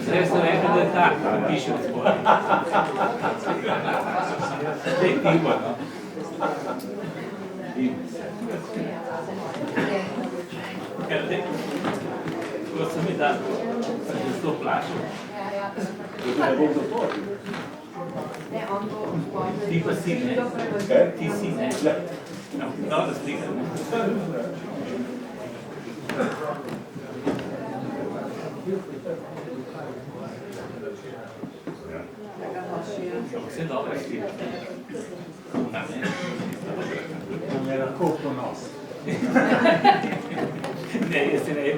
Zdaj so rekli, da je tak, da piše v zbori. Zdaj tipa, no. Ko sem mi dal, sem se to plašal. Ti pa si, ne? Ti si, ne? Dobro slika, ne? Vse dobro slika. Nam je lahko ponos. Ne, jaz se ne je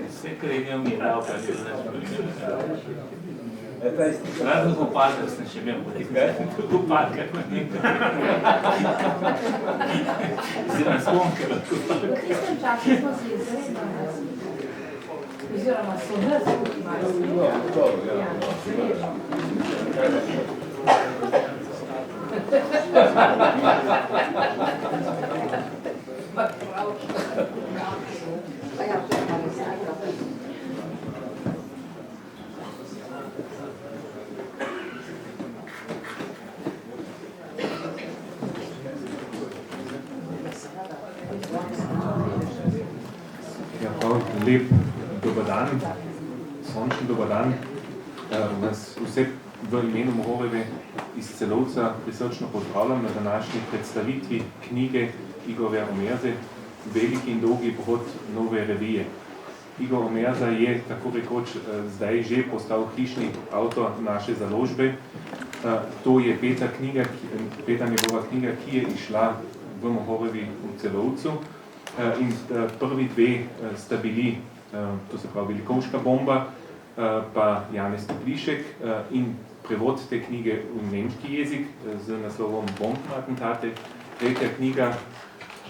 vse, kar je imel mi dal, pa je bilo razno kopadkar sem še imel, kopadkar pa nekaj. Oziroma slomke lahko. V tistem času smo se izredno oziroma so nas malo Lep dober dan, sončni dober dan. Vas vse v imenu Mohorjeve iz Celovca prisrčno pozdravljam na današnji predstavitvi knjige Igorja Omerze Veliki in dolgi pohod nove revije. Igor Omerza je tako rekoč zdaj že postal hišni avtor naše založbe. To je peta njegova knjiga, ki je izšla v Mohorjevi v Celovcu. In prvi dve sta bili, to se pravi Velikovška bomba, pa Janez Toplišek in prevod te knjige v nemški jezik z naslovom Bombenatentate. Tretja knjiga,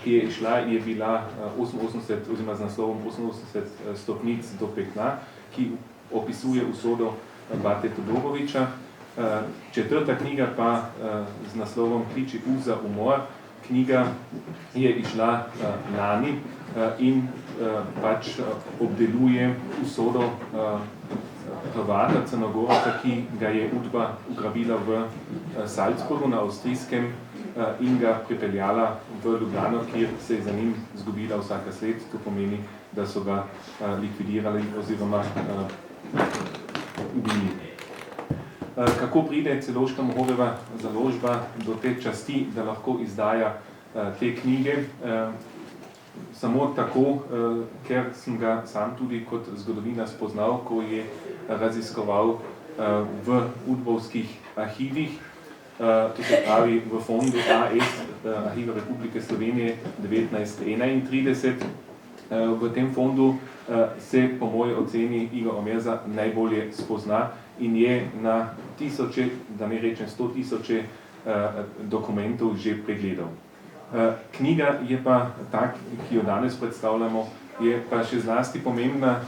ki je išla, je bila 88, oziroma z naslovom 88 stopnic do pekla, ki opisuje usodo Bate Todorovića. Četrta knjiga pa z naslovom Kliči za umor. Knjiga je išla lani in pač obdeluje usodo Hrvata Crnogorca, ki ga je Udba ugrabila v Salzburgu na avstrijskem in ga pripeljala v Ljubljano, kjer se je za njim zgubila vsaka sled. To pomeni, da so ga likvidirali oziroma ubili. Kako pride Celovška Mohorjeva založba do te časti, da lahko izdaja te knjige? Samo tako, ker sem ga sam tudi kot zgodovinar spoznal, ko je raziskoval v udbovskih arhivih, to se pravi v fondu AS, Arhiva Republike Slovenije 1931. V tem fondu se po moji oceni Igor Omerza najbolje spozna in je na tisoče, da ne rečem 100 tisoče dokumentov že pregledal. Knjiga je pa tak, ki jo danes predstavljamo, je pa še zlasti pomembna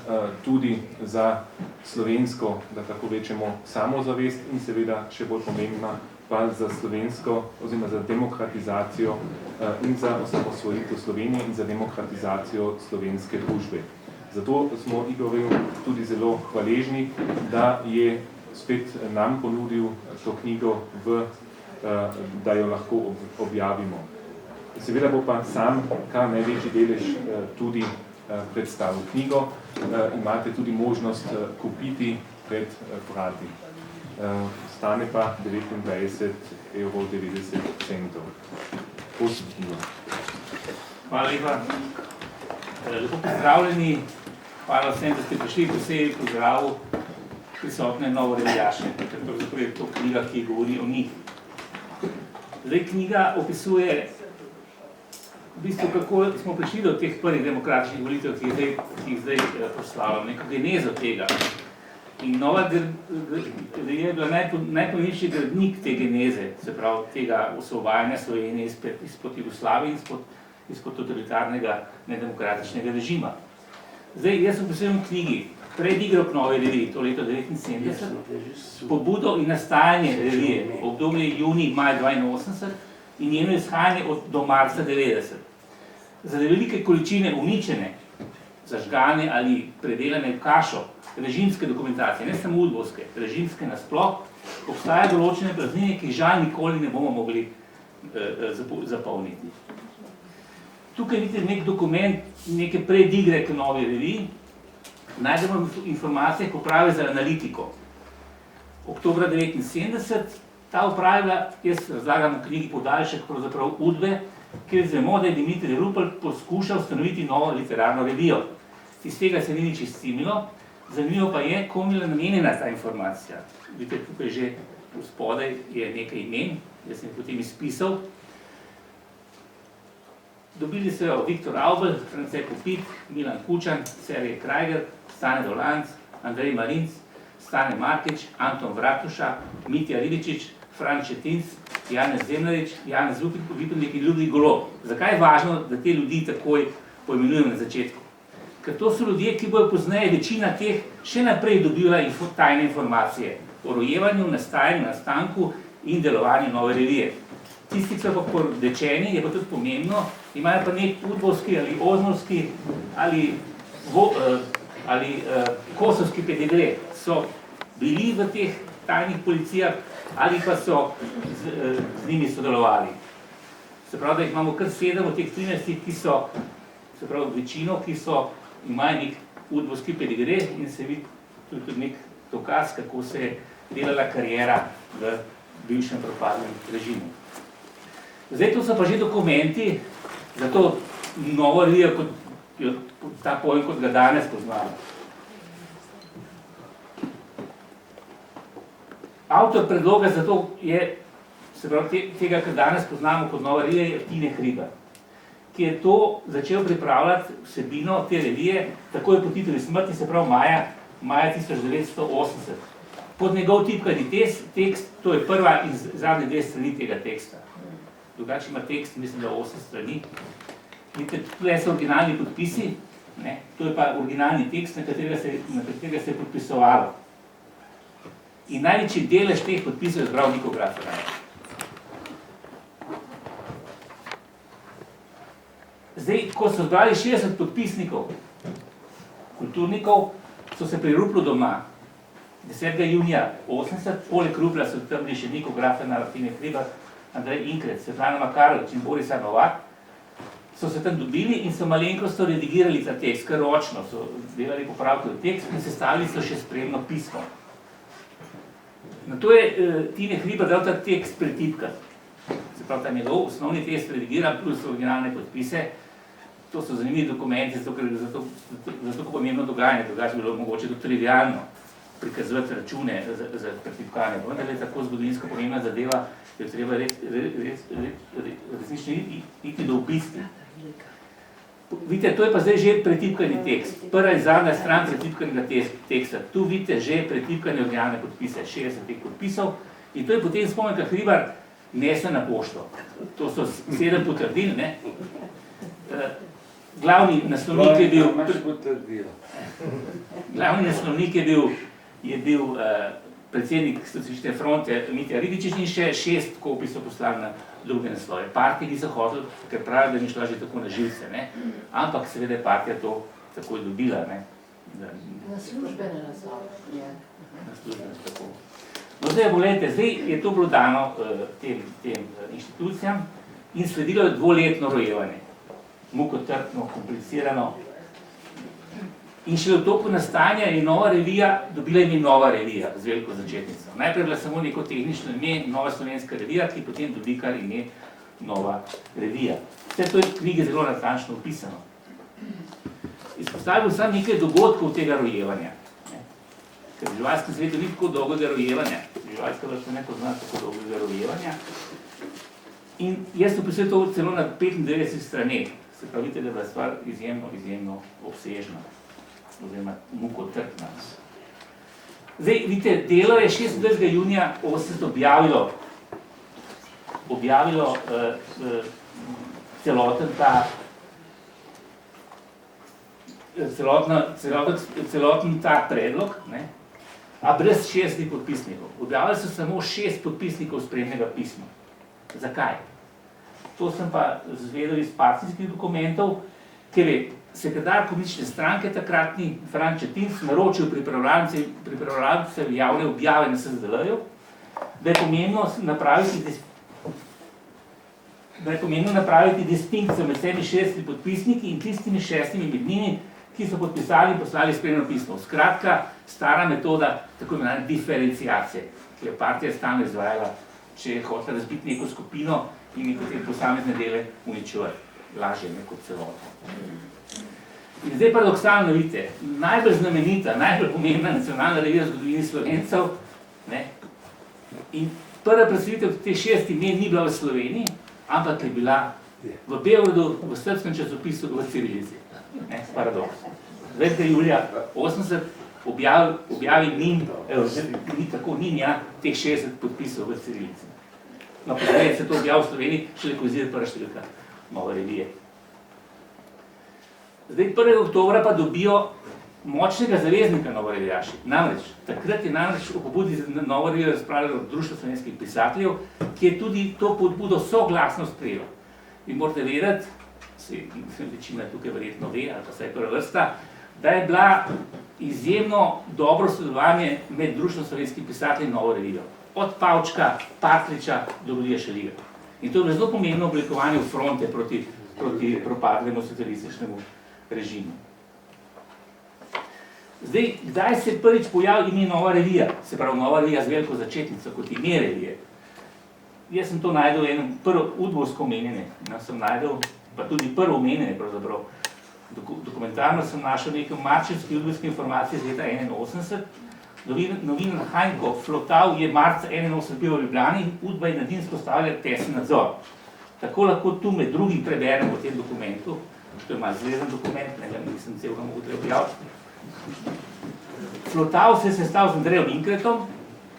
tudi za slovensko, da tako rečemo, samozavest in seveda še bolj pomembna pa za slovensko, oziroma za demokratizacijo in za osamosvojitev Slovenije in za demokratizacijo slovenske družbe. Zato smo Igorju tudi zelo hvaležni, da je spet nam ponudil to knjigo, da jo lahko objavimo. Seveda bo pa sam kar največji delež tudi predstavil knjigo. Imate tudi možnost kupiti pred vrati. Stane pa 29,90 €. Pozitivno. Hvala lepa. Lepo pozdravljeni. Hvala vsem, da ste prišli, posebej pozdravu prisotne novorevijaše, ker pravzaprav je to knjiga, ki govori o njih. Zdaj, knjiga opisuje v bistvu, kako smo prišli do teh prvih demokratičnih volitev, ki jih zdaj proslavljamo, neko genezo tega. In Nova revija je bila najpomembnejši gradnik te geneze, se pravi tega osvobajanja Slovenije izpod Jugoslavije in izpod totalitarnega nedemokratičnega režima. Zdaj, jaz sem posebej v knjigi predigrok nove revije, to leto 1979, pobudo in nastajanje revije, obdobje junij-maj 82 in njeno izhajanje do marca 90. Zaradi velike količine uničene, zažgane ali predelane v kašo režimske dokumentacije, ne samo udbovske, režimske nasploh, obstajajo določene praznine, ki žal nikoli ne bomo mogli zapolniti. Tukaj vidite nek dokument, neke predigre k novi reviji, najdemo informacije, ko pravi za analitiko. Oktobra 1979, ta upravila, jaz razlagam v knjigi podaljšek, pravzaprav Udbe, kjer vemo, da je Dimitrij Rupel poskušal ustanoviti novo literarno revijo. Iz tega se ni nič izcimilo, zanimivo pa je, komu je namenjena ta informacija. Vidite, tukaj že spodaj je nekaj imen, jaz sem potem izpisal. Dobili so jo Viktor Avbel, France Kopit, Milan Kučan, Sergej Krajger, Stane Dolanc, Andrej Marinc, Stane Markič, Anton Vratuša, Mitja Ribičič, Fran Četinc, Janez Zemljarič, Janez Vipendek in Ludvik Golob. Zakaj je važno, da te ljudi takoj poimenujemo na začetku? Ker to so ljudje, ki bojo pozneje večina teh še naprej dobila tajne informacije o rojevanju, nastajanju, nastanku in delovanju nove revije. Tisti, ki so pa porodečeni, je pa tudi pomembno, imajo pa nek udbovski ali oznovski ali kosovski pedigre. So bili v teh tajnih policijah ali pa so z njimi sodelovali. Se pravi, da jih imamo kar 7 od teh 13, ki so, se pravi, večino, ki so, imajo nek udbovski pedigre in se vidi tudi nek dokaz, kako se je delala karijera v bivšem propadlem režimu. Zdaj, to so pa že dokumenti za to novo revijo, ta pojem, kot ga danes poznamo. Avtor predloga za to je, se pravi, tega, kar danes poznamo kot nova revija, je Tine Hribar, ki je to začel pripravljati vsebino te revije, takoj po Titovi smrti, se pravi maja 1980. Pod njegov tipkani tekst, to je prva in zadnje 2 strani tega teksta. Drugače ima tekst, mislim, da 8 strani. Vidite, tukaj so originalni podpisi, ne? To je pa originalni tekst, na katerega se je podpisovalo. In največji delež teh podpisov je zbral Niko Grafer. Zdaj, ko so zbrali 60 podpisnikov, kulturnikov, so se pri Ruplu doma 10. junija 80, poleg Rupla so tam bili še Niko Grafer, Tine Hribar, Andrej Inkrec, Svetlana Makarovič in Borisa Novak, so se tam dobili in so malenkost redigirali ta tekst, kar ročno so delali popravke v tekst in sestavili so še spremno pismo. Na to je Tine Hribar dal ta tekst pretipkati. Se pravi, tam je njegov osnovni tekst redigiran plus originalne podpise. To so zanimivi dokumenti, zato ko pomembno dogajanje, drugače bilo mogoče tudi trivialno prikazovati račune za pretipkanje. Vendar je tako zgodovinsko pomembna zadeva, jo treba resnično iti do obisti. Vidite, to je pa zdaj že pretipkani tekst. Prva in zadnja stran pretipkanega teksta. Tu vidite že pretipkane originalne podpise, 60 teh podpisov. In to je potem Spomenka Hribar nesel na pošto. To so 7 potrdil, ne? Glavni naslovnik je bil... Glavni naslovnik je bil predsednik Socialistične fronte Mitja Ribičič in še 6 kopij so poslali na druge naslove. Partije niso hoteli, ker pravijo, da ni šla že tako na živce, ne? Ampak seveda je partija to takoj dobila, ne? Na službene naslove. Na službene, tako. No zdaj, pogledajte, zdaj je to bilo dano tem inštitucijam in sledilo je 2-letno rojevanje. Mukotrpno, komplicirano. In šele v toku nastajanja je nova revija dobila ime Nova revija z veliko začetnico. Najprej je bila samo neko tehnično ime Nova slovenska revija, ki potem dobi kar ime Nova revija. Vse to je v knjigi zelo natančno opisano. Izpostavil sem nekaj dogodkov tega rojevanja. Ker v živalskem svetu ni tako dolgega rojevanja. Živalska vrsta ne pozna tako dolgega rojevanja. In jaz opisujem to celo na 95 straneh. Se pravite, da je bila stvar izjemno obsežna, oziroma mukotrpna. Zdaj, vidite, delo je 26. junija 80 objavilo celoten ta celoten ta predlog, ne, a brez 60 podpisnikov. Objavili so samo 6 podpisnikov spremnega pisma. Zakaj? To sem pa zvedel iz partijskih dokumentov, ker je sekretar komunistične stranke takratni Franc Četinc naročil pripravljalcev javne objave na SZDL-ju, da je pomembno napraviti distinkcijo med 67 podpisniki in tistimi 6 med njimi, ki so podpisali in poslali spremno pismo. Skratka, stara metoda tako imenovane diferenciacije, ki je partija stalno izvajala, če je hotela razbiti neko skupino in je potem posamezne dele uničevati. Lažje ne kot celoto. In zdaj paradoksalno vidite, najbolj znamenita, najbolj pomembna nacionalna revija v zgodovini Slovencev, ne, in prva predstavitev teh 6 imen ni bila v Sloveniji, ampak je bila v Beogradu, v srbskem časopisu v cirilici. Paradoks. 2. julija 80 objavi Nin, ni tako Ninja, teh 60 podpisov v cirilici. No, pozneje se to objavi v Sloveniji, šele ko izide prva številka nove revije. Zdaj, 1. oktobra pa dobijo močnega zaveznika novorevijaši. Namreč, takrat je namreč v pobudi za novo revijo razpravljalo Društvo slovenskih pisateljev, ki je tudi to pobudo soglasno sprejelo. In morate vedeti, večina tukaj verjetno ve, ali pa vsaj prva vrsta, da je bila izjemno dobro sodelovanje med Društvom slovenskih pisateljev in novo revijo. Od Pavčka, Partljiča do Rudija Šeliga. In to je bilo zelo pomembno oblikovanje fronte proti propadlemu socialističnemu režimu. Zdaj, kdaj se prvič pojavi ime Nova revija? Se pravi, Nova revija z veliko začetnico, kot ime revije. Jaz sem to najdel eno prvo udbovsko omenjene, sem najdel, pa tudi prvo omenjene pravzaprav. Dokumentarno sem našel nekaj marčevske udbovske informacije z leta 81. Novinar Hajnko Flotav je marca 81 bil v Ljubljani in udba je nadinsko stavila tesen nadzor. Tako lahko tu med drugim preberemo v tem dokumentu, što ima zvezan dokument, ne vem, nisem celega mogo treba objaviti. Flotav se je sestal z Andrejem Inkretom,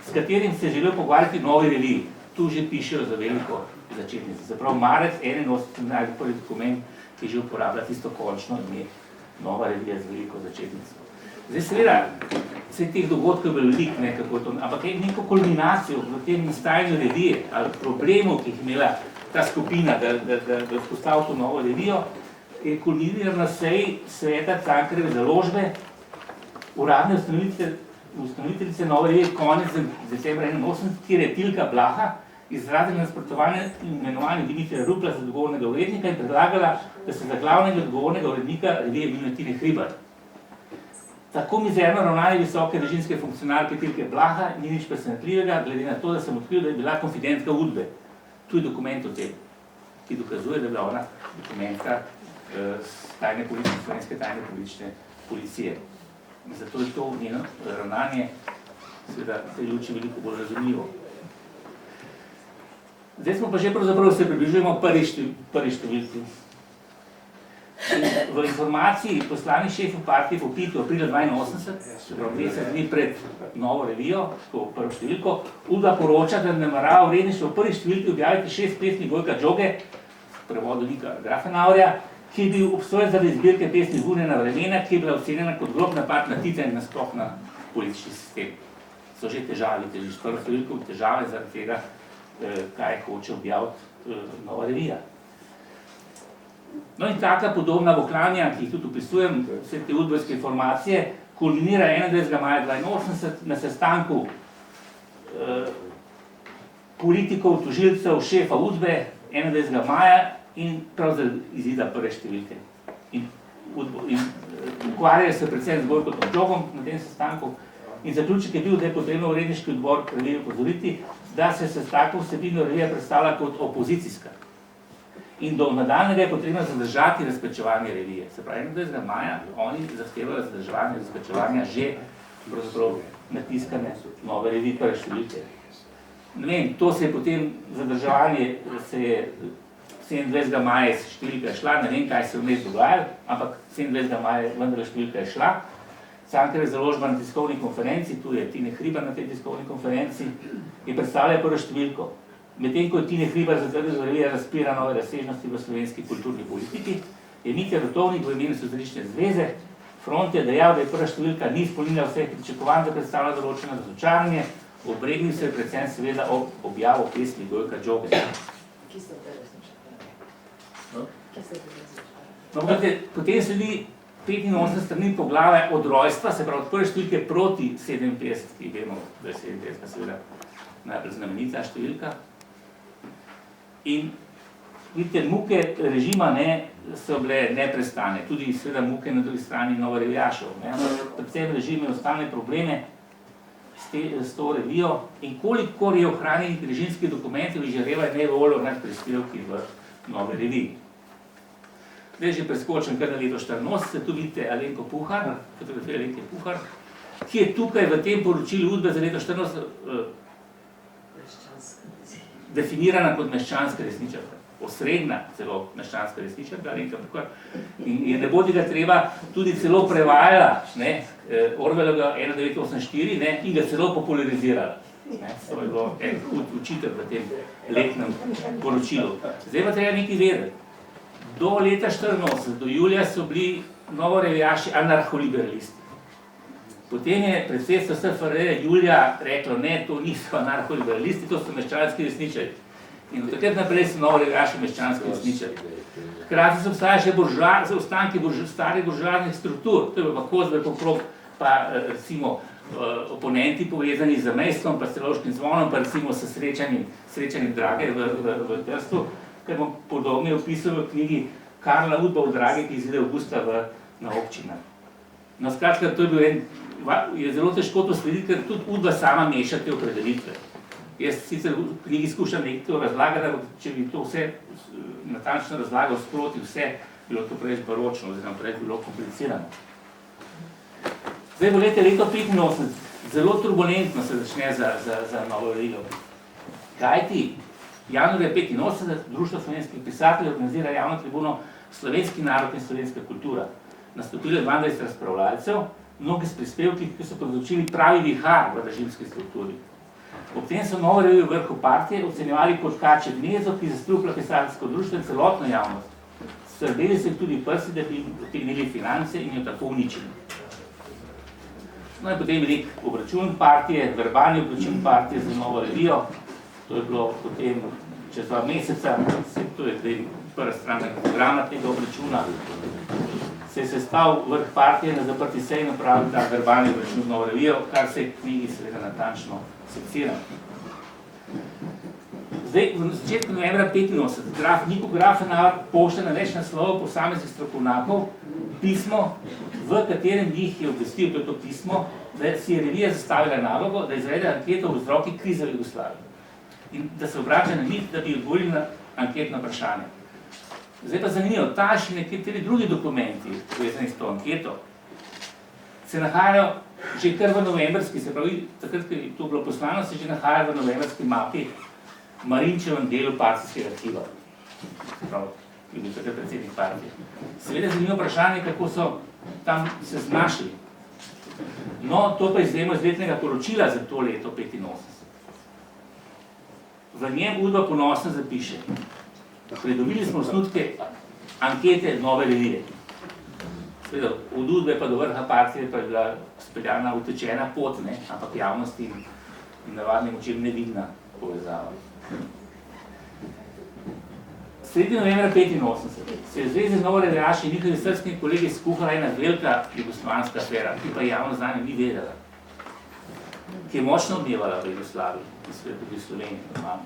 s katerim se je želel pogovarjati o novi reviji. Tu že pišejo za veliko začetnico. Zaprav marec 81 najbolj prvi dokument, ki že uporablja tisto končno ime Nova revija z veliko začetnico. Zdaj seveda, vse teh dogodkov je bilo veliko, ampak je neko kulminacijo v tem nastajanju revije ali problemov, ki jih imela ta skupina, da vzpostavi to novo revijo, je kulminiral na seji sveta Cankarjeve založbe, uradne ustanoviteljice nove revije konec decembra 81, kjer je Tilka Blaha izrazila nasprotovanje imenovanju Dimitrija Rupla za odgovornega urednika in predlagala, da se za glavnega odgovornega urednika revije imenuje Tine Hribar. Tako mizerno ravnanje visoke režimske funkcionarke Tilke Blaha ni nič presenetljivega, glede na to, da sem odkril, da je bila konfidentka udbe. Tu je dokument o tem, ki dokazuje, da je bila ona dokumentka slovenske tajne politične policije. In zato je to njeno ravnanje seveda v tej luči veliko bolj razumljivo. Zdaj smo pa že pravzaprav se približujemo prvi številki. V informaciji poslanih šefov partije po Pitu aprila 82, se pravi mesec dni pred novo revijo, to prvo številko, Udba poroča, da namerava uredništvo v prvi številki objaviti 6 pesmi Gojka Džoge, v prevodu Nika Grafenauerja, ki je bil obsojen zaradi zbirke pesmi Vunjena vremena, ki je bila ocenjena kot grob napad na Tita in nasploh na politični sistem. So že težave, s prvo številko težave zaradi tega, kaj hoče objaviti nova revija. No in taka podobna voklanja, ki jih tudi opisujem, vse te udbovske informacije, kulminira 21. maja 82 na sestanku politikov, tožilcev, šefa udbe 21. maja in prav za izida prve številke. In ukvarjajo se predvsem z Gojkom Džogom na tem sestanku in zaključek je bil, da je potrebno uredniški odbor revijo opozoriti, da se s tako vsebino revija predstavlja kot opozicijska. In do nadaljnjega je potrebno zadržati razpečevanje revije. Se pravi, 21. maja oni zahtevajo zadrževanje razpečevanja že pravzaprav natiskane nove revije prve številke. Ne vem, to se je potem zadrževanje, se je 27. maja številka šla, ne vem, kaj se v vmes dogajalo, ampak 27. maja vendar številka je šla. Cankarjeva založba na tiskovni konferenci, tu je Tine Hribar na tej tiskovni konferenci, je predstavlja prvo številko. Medtem ko je Tine Hribar zatrdil, da revija razpira nove razsežnosti v slovenski kulturni politiki, je Mitja Rotovnik v imenu Socialistične zveze Front je dejal, da je prva številka ni izpolnila vseh pričakovanj, da predstavlja določeno razočaranje, obregnil se je predvsem seveda ob objavo pesmi Gojka Džogeta. Ki so te resničarje? Ki so te resničarje? No, potem sledi 85 strani poglave od rojstva, se pravi od prve številke proti 57, ki vemo, da je 57 seveda najbolj znamenita številka. In vidite, muke režima so bile neprestane, tudi seveda muke na drugi strani novorevijašev. Predvsem režim je ostane probleme s to revijo in kolikor je ohranjenih režimskih dokumentov izžareva nevoljo nad prispevki v nove reviji. Zdaj že preskočim kar na leto 84, tu vidite Alenko Puhar, fotografija Alenke Puhar, ki je tukaj v tem poročilu Udbe za leto 14 definirana kot meščanska resničarka, osrednja celo meščanska resničarka, Alenka Puhar, in ne bodi ga treba, tudi celo prevajala Orwellovega 1984 in ga celo popularizirala. To je bilo en učitelj v tem letnem poročilu. Zdaj pa treba nekaj vedeti. Do leta 1984, do julija so bili novorevijaši anarholiberalisti. Potem je predsedstvo SFRJ julija reklo, ne, to niso anarholiberalisti, to so meščanski resničarji. In od takrat naprej so novorevijaši meščanski resničarji. Hkrati so obstajali še ostanki starih buržoaznih struktur, to je bilo pa Kozberg okrog, pa recimo oponenti povezani z Mejstvom, pa s Celovškim zvonom, pa recimo s srečanjem Drage v Trstu, kar bom podobno opisal v knjigi Karla Udba v Dragi, ki izide avgusta na občinah. No, skratka, to je zelo težko to slediti, ker tudi Udba sama meša te opredelitve. Jaz sicer v knjigi skušam nekaj to razlagati, ampak če bi to vse natančno razlagal sproti vse, bilo to preveč baročno, oziroma preveč bilo komplicirano. Zdaj bo leto 85, zelo turbulentno se začne za novo revijo. Kajti januarja 85 Društvo slovenskih pisateljev organizira javno tribuno Slovenski narod in slovenska kultura. Nastopilo je 22 razpravljalcev, mnogi s prispevki, ki so povzročili pravi vihar v režimski strukturi. Ob tem so novo revijo v vrhu partije ocenjevali kot kače gnezo, ki zastrupla pisateljsko društvo in celotno javnost. Srbeli so jih tudi prsi, da bi potegnili finance in jo tako uničili. No in potem je nek obračun partije, verbalni obračun partije za novo revijo. To je bilo potem čez 2 meseca, to je zdaj prva stran programa tega obračuna. Se je sestal vrh partije na zaprti seji napravil ta verbalni obračun z novo revijo, kar se je v knjigi seveda natančno secira. Zdaj, v začetku novembra 85, Niko Grafenauer pošlje na več naslovov posameznih strokovnjakov pismo, v katerem jih je obvestil, to je to pismo, da si je revija zastavila nalogo, da izvede anketo o vzrokih krize v Jugoslaviji. In da se obrača na njih, da bi odgovorili na anketno vprašanje. Zdaj pa zanimivo, ta še nekateri drugi dokumenti, povezani s to anketo, se nahajajo že kar v novembrski, se pravi, takrat, ko je to bilo poslano, se že nahajajo v novembrski mapi Marinčevem delu partijskega arhiva. Se pravi, ki je bil takrat predsednik partije. Seveda zanimivo vprašanje, kako so tam se znašli. No, to pa izvemo iz letnega poročila za to leto 85. V njem Udba ponosno zapiše, pridobili smo osnutke ankete nove revije. Seveda, od Udbe pa do vrha partije pa je bila speljana utečena pot, ampak javnosti in navadnim očem nevidna povezava. Sredi novembra 85 se je v zvezi z novorevijaši in njihovi srbski kolegi skuhala ena velika jugoslovanska afera, ki pa javnost znanje ni vedela, ki je močno odmevala v Jugoslaviji in seveda tudi v Sloveniji normalno.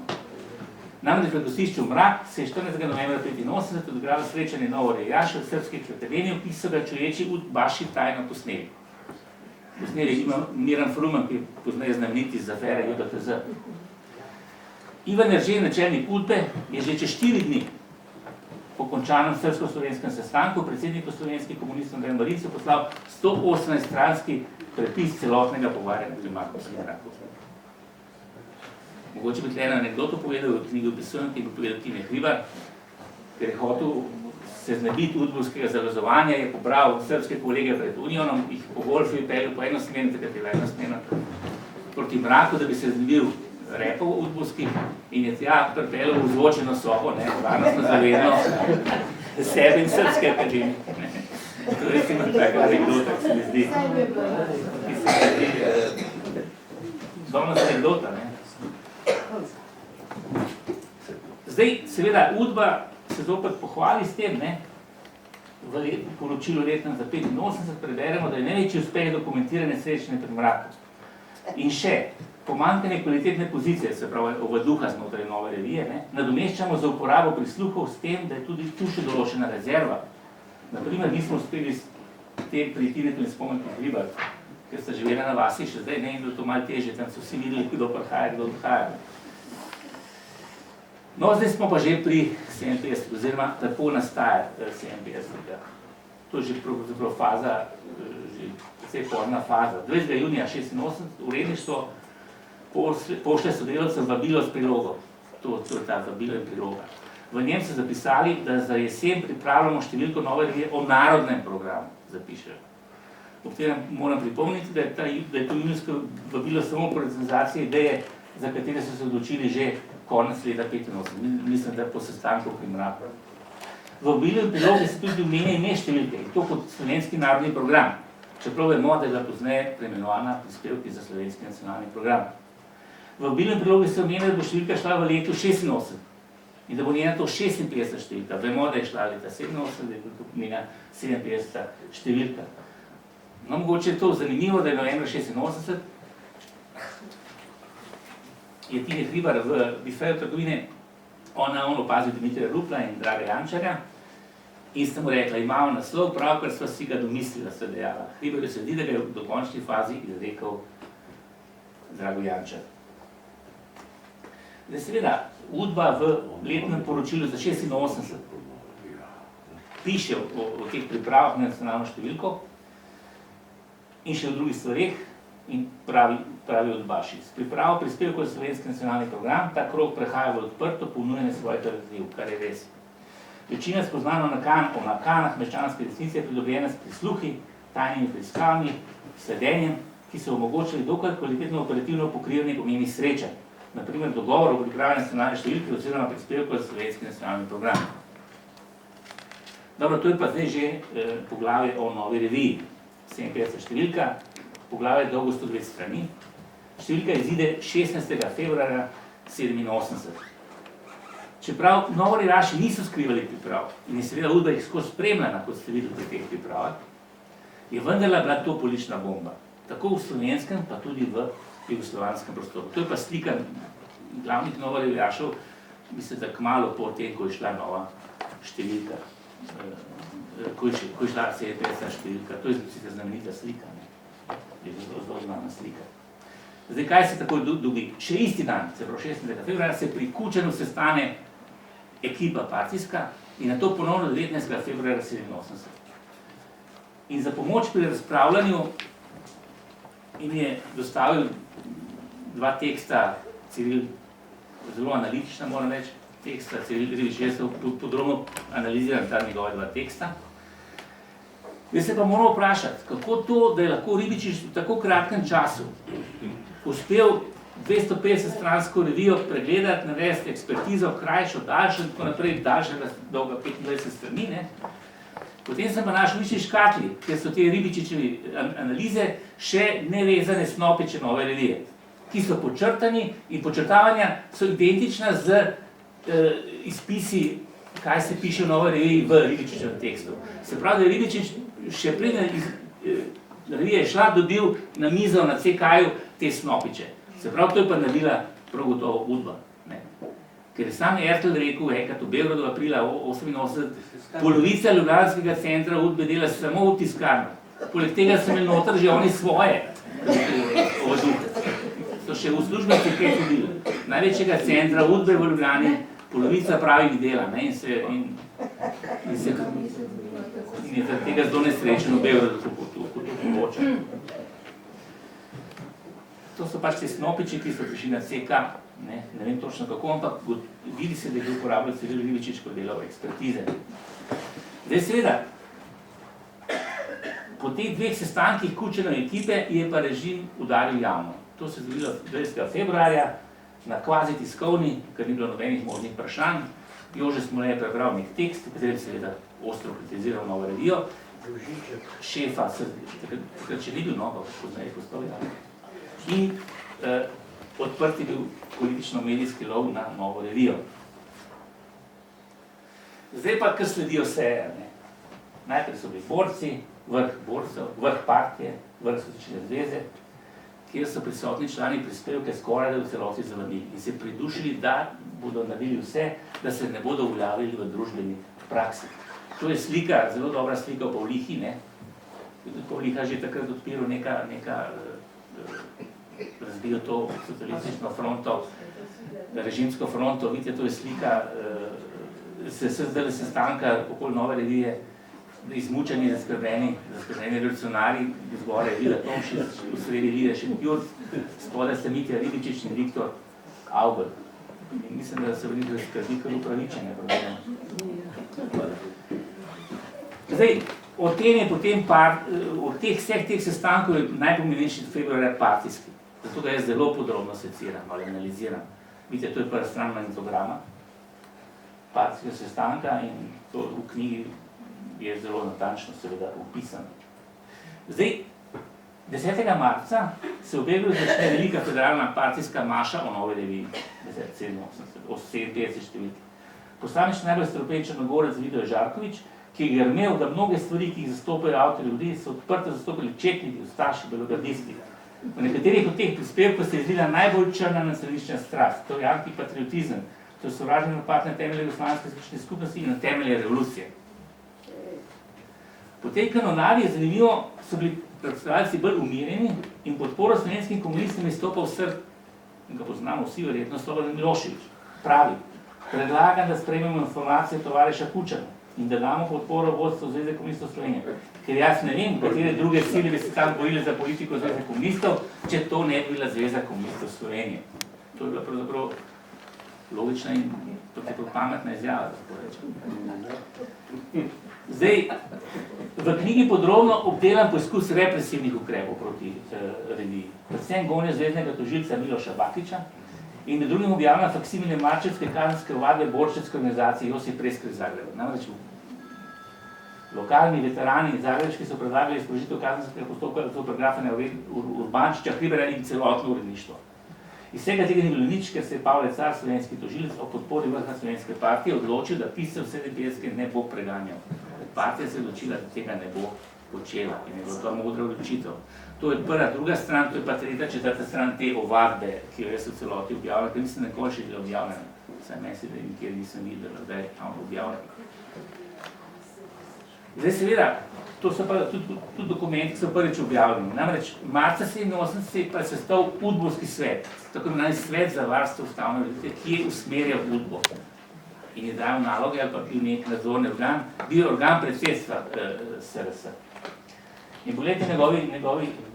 Namreč v gostišču Mrak se je 14. novembra 85 odigralo srečanje novorevijašev srpskih akademijev, ki so ga čuječi udbaši tajno posneli. Posneli je Miran Fruman, ki je pozneje znameniti z afere JDTZ. Ivan Eržen, načelnik Udbe, je že čez 4 dni po končanem srpsko-slovenskem sestanku predsedniku slovenskih komunistov Andreju Marincu poslal 118-stranski prepis celotnega pogovarjanja pri Markovskem Mraku. Mogoče bi tle eno anekdoto povedal, v knjigi opisujem, ki bi povedal Tine Hribar, ker je hotel se znebiti udbovskega zavezovanja, je pobral srpske kolege pred Unionom, jih po golfu je peljal po enosmerno, takrat je bila enosmerna, proti Mraku, da bi se znebil repov udbovskih in je tja pripeljal v zvočeno sobo, varnostno zavedno, sebe in srpske akademije. To je recimo taka anekdota, ki se mi zdi. Dobro se anekdota, ne? Zdaj, seveda, Udba se zopet pohvali s tem, ne? V poročilu letnem za 85 preberemo, da je največji uspeh dokumentirane srečne pri mraku. In še, pomanjkanje kvalitetne pozicije, se pravi ovaduha znotraj nove revije, ne, nadomeščamo za uporabo prisluhov s tem, da je tudi tu še določena rezerva. Naprimer, nismo uspeli te prijeti nekaj spomniti Hribar, ker sta živela na vasi še zdaj, ne, in bilo to malo težje, tam so vsi videli, kdo prihaja, kdo odhaja. No, zdaj smo pa že pri 57, oziroma tako nastaja 57. To je že pravzaprav faza, že vse pozna faza. 20. junija 86 uredništvo pošlje sodelavcem vabilo s prilogo. To je ta vabilo in priloga. V njem so zapisali, da za jesen pripravljamo številko nove revije o narodnem programu, zapišejo. Ob tem moram pripomniti, da je to junijsko vabilo samo po recenzaciji ideje, za katere so se odločili že konec leta 85, mislim, da po sestanku pri mraku. V vabilu in prilogi se tudi omenja ime številke, in to kot slovenski narodni program, čeprav vemo, da je bila pozneje preimenovana prispevki za slovenski nacionalni program. V vabilu in prilogi se omenja, da bo številka šla v letu 86 in da bo njena to 56 številka. Vemo, da je šla leta 87, da je to njena 57 številka. No, mogoče je to zanimivo, da je novembra 86 je Tine Hribar v bifeju trgovine on opazil Dimitrija Rupla in Draga Jančarja in sta mu rekla, imamo naslov, pravkar sva si ga domislila, sta dejala. Hribar je sledi, da ga je v dokončni fazi izrekel Drago Jančar. Zdaj seveda, Udba v letnem poročilu za 86 piše o teh pripravah na nacionalno številko in še o drugih stvareh in pravi Udbaši. S pripravo prispevkov za slovenski nacionalni program ta krog prehaja v odprto ponujanje svojih razliv, kar je res. Večina spoznano o nakanah meščanske resnice je pridobljena s prisluhi, tajnimi preiskavami, sledenjem, ki so omogočili dokaj kvalitetno operativno pokrivanje pomembnih srečanj, naprimer dogovor o pripravi nacionalne številke oziroma prispevkov za slovenski nacionalni program. Dobro, to je pa zdaj že poglavje o novi reviji. 57 številka, poglavje je dolgo 102 strani. Številka izide 16. februarja 87. Čeprav novoriraši niso skrivali priprav in je seveda Udba jih skozi spremljena, kot ste videli pri teh pripravah, je vendarle bila to politična bomba. Tako v slovenskem, pa tudi v jugoslovanskem prostoru. To je pa slika glavnih novorirašev, mislim, da kmalu po tem, ko je šla nova številka. Ko je šla 57 številka. To je sicer znamenita slika. Je zelo znana slika. Zdaj, kaj se tako dobi? Še isti dan, se pravi 16. februarja, se pri Kučanu sestane ekipa partijska in nato ponovno 19. februarja 87. In za pomoč pri razpravljanju jim je dostavil dva teksta, Ciril, zelo analitična, moram reči, teksta, Ciril Ribič, jaz sem podrobno analiziral ta njegova dva teksta. Zdaj se pa moramo vprašati, kako to, da je lahko Ribičič v tako kratkem času uspel 250-stransko revijo pregledati, narediti ekspertizo, krajšo, daljšo in tako naprej, daljšega dolga 25 strani, ne? Potem sem pa našel višji škatli, ker so te Ribičičevi analize še nevezane snopiče nove revije, ki so počrtani in počrtavanja so identična z izpisi, kaj se piše v novi reviji v Ribičičevem tekstu. Se pravi, da je Ribičič še preden revija je šla, dobil na mizo na CK-ju te snopiče. Se pravi, to je pa naredila prav gotovo Udba. Ker je sam Ertel rekel, enkrat v Beogradu aprila 88, polovica ljubljanskega centra Udbe dela samo v tiskarno. Poleg tega so imeli noter že oni svoje ovaduhe. So še v službenci kaj tudi. Največjega centra Udbe v Ljubljani, polovica pravih dela, ne, in je zaradi tega zelo nesrečen v Beogradu, kot to poroča. To so pač te snopiči, ki so prišli na CK, ne vem točno kako, ampak vidi se, da je uporabljal Ciril Ribičič, ko delal ekspertize. Zdaj seveda, po teh dveh sestankih Kučanove ekipe je pa režim udaril javno. To se je zgodilo 20. februarja na kvazi tiskovni, ker ni bilo nobenih možnih vprašanj. Jože Smole je prebral nek tekst, v katerem seveda ostro kritiziral novo revijo šefa, takrat še ni bil Noga, poznaje postal javno. In odprt je bil politično-medijski lov na Novo revijo. Zdaj pa, kar sledijo seje, najprej so bili borci, vrh borcev, vrh partije, vrh Socialne zveze, kjer so prisotni člani prispevke skoraj da v celoti zavrnili in se pridušili, da bodo naredili vse, da se ne bodo uveljavili v družbeni praksi. To je slika, zelo dobra slika o Pavlihi, ne? Pavliha že takrat odpiral neka razbijo to socialistično fronto, režimsko fronto, vidite, to je slika se zdaj sestanka okoli Nove revije, izmučeni, zaskrbeni revolucionari, zgore je Vida Tomšič, v sredi Lide Šentjur, spodaj ste Mitja Ribičič in Viktor Avbel. In mislim, da se veliko razkrati kar upravičenje. Zdaj, od tem je potem od vseh teh sestankov je najpomenejši februarja partijski. Zato ga jaz zelo podrobno seciram ali analiziram. Vidite, to je prva stran magnetograma partijskega sestanka in to v knjigi je zelo natančno seveda upisano. Zdaj, 10. marca se v Beogradu začne velika federalna partijska maša o Novi reviji, 57 številki. Posamično najbolj strupen Črnogorec Vido Žarkovič, ki je grmel, da mnoge stvari, ki jih zastopajo avtorji ljudi, so odprto zastopili četniki, ustaši, belogardisti. V nekaterih od teh prispevkov se je izvila najbolj črna nacionalistična strast, to je antipatriotizem, to je sovražni napad na temelje jugoslovanske skupne skupnosti in na temelje revolucije. Po tej kanonadi je zanimivo, so bili predstavljalci bolj umirjeni in podporo slovenskim komunistom izstopal Srb, in ga poznamo vsi verjetno, Slobodan Milošević. Pravi, predlagam, da sprejmemo informacije tovariša Kučana in da damo podporo vodstvu Zveze komunistov Slovenije. Ker jaz ne vem, katere druge sile bi se tam bojile za politiko Zveze komunistov, če to ne bi bila Zveza komunistov Slovenije. To je bila pravzaprav logična in pametna izjava, da tako rečem. Zdaj, v knjigi podrobno obdelam poskus represivnih ukrepov proti reviji. Predvsem gonje zveznega tožilca Miloša Bakića in med drugim objavljena faksimile marčevske kazenske ovadbe borčevske organizacije Josip Preskar iz Zagreba. Namreč lokalni veterani iz Zagrebški so predlagali sprožitev kazenskega postopka zoper grafenja Urbančiča, Hribera in celotno uredništvo. Iz vsega tega ni bilo nič, ker se je Pavle Car, slovenski tožilec, o podpori vrha slovenske partije odločil, da piscev 57 ne bo preganjal. Partija se je odločila, da tega ne bo počela in je bila to modra odločitev. To je prva, druga stran, to je pa tretja, četrta stran te ovadbe, ki jo jaz v celoti objavljam, ker nisem nekoli še bila objavljena. Saj meni se, da nikjer nisem videla, da je objavljena. Zdaj seveda, to so pa tudi dokumenti, ki so prvič objavljeni. Namreč marca 87 pa je sestal Udbovski svet, tako imenovani svet za varstvo ustavne ureditve, ki je usmerjal Udbo. In je dal naloge ali pa bil nek nadzorni organ, bil organ predsedstva SRS. In pogledajte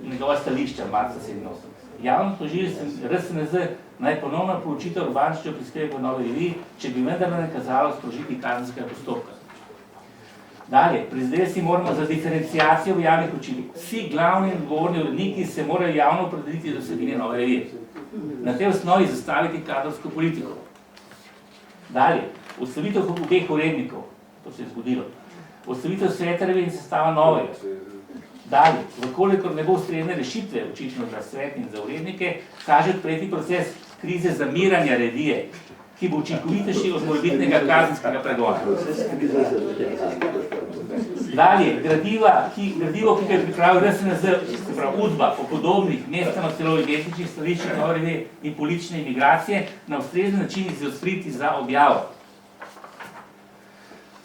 njegova stališča marca 87. Javno tožilstvo RSNZ naj ponovno proučitev Urbančičev prispevek v Novi reviji, če bi vendar ne kazalo sprožiti kazenskega postopka. Dalje, prizadevati si moramo za diferenciacijo v javnih učilih. Vsi glavni in odgovorni uredniki se morajo javno opredeliti do vsebine Nove revije. Na tej osnovi zastaviti kadrovsko politiko. Dalje, odstavitev obeh urednikov, to se je zgodilo. Odstavitev sveta revije in sestava novega. Dalje, vkolikor ne bo ustrezne rešitve, očitno za svet in za urednike, kaže odpreti proces krize zamiranja revije, ki bo učinkovitejši od morebitnega kazenskega pregona. Dalje, gradivo, ki ga je pripravil RSNZ, se pravi Udba, po podobnih, mestano celo identičnih stališčih Nove revije in politične imigracije, na ustrezen način izostriti za objavo.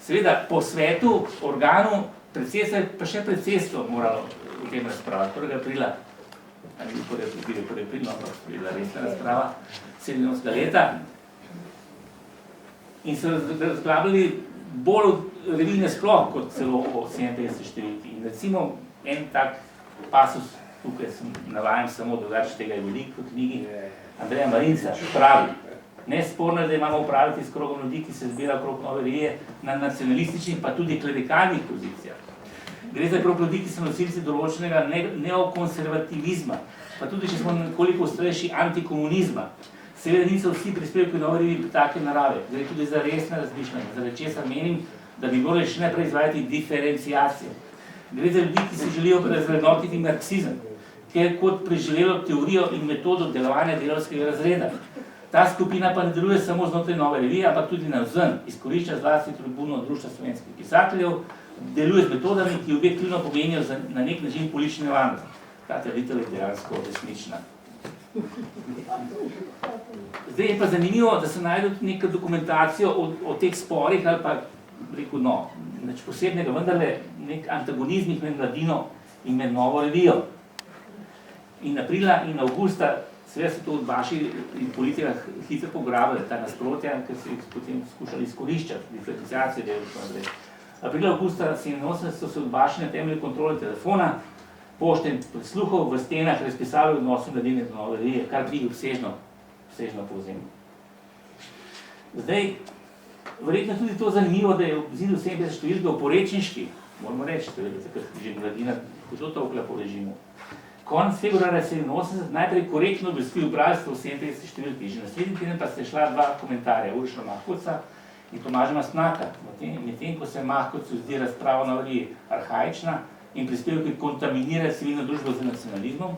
Seveda, po svetu, organu, predsedstvo pa še predsedstvo moralo v tem razpravati, 1. aprila, ali bil 1. aprila, ampak bila resna razprava, 17. leta, in so razglabljali bolj revijne sploh kot celo o 57 številki. In recimo en tak pasus, tukaj sem navajam samo drugače, tega je veliko v knjigi, Andreja Marinca pravi, nesporno je, da imamo upraviti s krogom ljudi, ki se zbira okrog Nove revije na nacionalističnih, pa tudi klerikalnih pozicijah. Gre za krog ljudi, ki so nosilci določenega neokonservativizma, pa tudi, če smo nekoliko ostrejši, antikomunizma. Seveda niso vsi prispevki Nove revije take narave, gre tudi za resne razmišljanje, zaradi česar menim, da bi morali še naprej izvajati diferenciacijo. Gre za ljudi, ki si želijo razvrednotiti marksizem, ker kot preživelo teorijo in metodo delovanja delavskega razreda. Ta skupina pa ne deluje samo znotraj Nove revije, ampak tudi navzven, izkorišča zlasti tribuno Društva slovenskih pisateljev, deluje z metodami, ki objektivno pomenijo na nek način politične nevarnosti. Ta trditev je dejansko resnična. Zdaj je pa zanimivo, da se najde neko dokumentacijo o teh sporih ali pa, rekel, nič posebnega, vendarle nek antagonizmih med mladino in med Novo revijo. In aprila in avgusta, seveda so to v vaših politikah hitro pograbili, ta nasprotja, ker so jih potem skušali izkoriščati, diferenciacijo delov. Aprila avgusta 87 so se odbašili na temelju kontrole telefona, pošte in prisluhov v stenah razpisali v odnosu mladine do Nove revije, kar bi obsežno povzemil. Zdaj, verjetno tudi to zanimivo, da je v zidu 70 številka v Porečniški, moramo reči, da je takrat že mladina hudo tolkla po režimu. Konec februarja 87 najprej korektno obvestil bralstvo v 57 številki, že naslednji teden pa ste šla dva komentarja, Uroša Mahkovca in Tomaža Mastnaka, medtem ko se Mahkovcu zdi razprava o Novi reviji arhaična in prispevki kontaminira civilno družbo z nacionalizmom,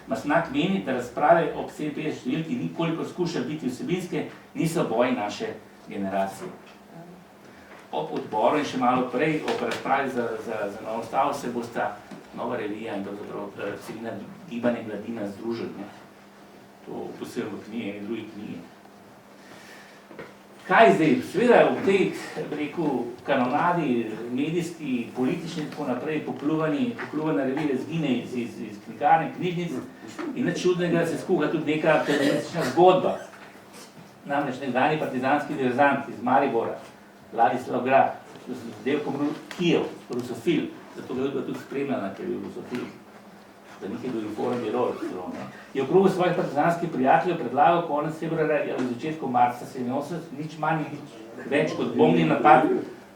Mastnak meni, da razprave ob 57 številki nikoliko skuša biti vsebinske, niso boji naše generacije. Ob odboru in še malo prej, ob razpravi za novo stavo se bosta Nova revija in civilna gibanje mladina združili. To posebno v knjige in druge knjige. Kaj zdaj? Seveda v tej, rekel, kanonadi, medijski, politični in tako naprej, popljuvana revija zgine iz knjigarne, knjižnic in nič čudnega se skuha tudi neka teroristična zgodba. Namreč nekdanji partizanski diverzant iz Maribora, Ladislav Grah, z delkom Kijev, rusofil, zato ga je tudi spremljala, ker je bil rusofil, da nekaj bil inform heroj, je v krogu svojih partizanskih prijateljev predlagal konec februarja ali začetku marca 87 nič manj več kot bombni napad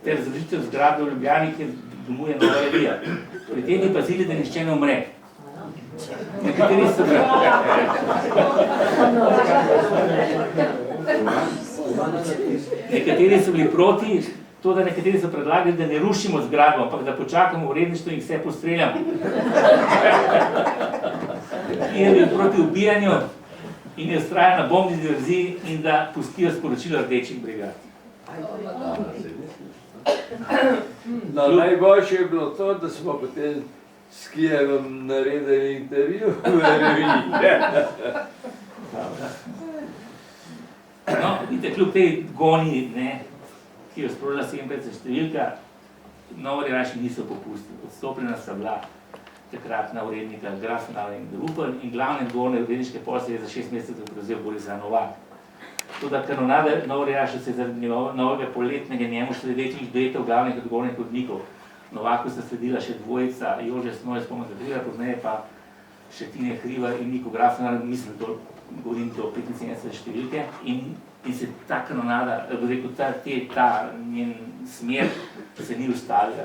ter zrušitev zgradbe v Ljubljani, kjer domuje Nova revija. Pri tem je pazili, da nihče ne umre. Nekateri so bili proti, to, da nekateri so predlagali, da ne rušimo zgradbo, ampak da počakamo uredništvo in vse postreljamo. In je bil proti ubijanju in je vztrajal na bombni diverziji in da pustijo sporočilo rdečih brigad. Najboljše je bilo to, da smo potem s Kijevom naredili intervju v reviji. No, vidite, kljub tej goni, ki jo sprožila 57 številka, Nova revija še niso popustili. Odstopljena sta bila takratna urednika Grafenau in Rupel in glavne odgovorne uredniške posle je za 6 mesecev prevzel Boris Novak. Toda kanonada Nova revija še se je zaradi novega poletnega njemu sledečih duetov glavnih odgovornih urednikov. Novaku sta sledila še dvojica, Jože Snoj, spomnite Hrida, pozneje pa še Tine Hriva in Niko Grafenau, mislim, da govorim do 75 številke in se ta kanonada, ta njen smer se ni ustavila.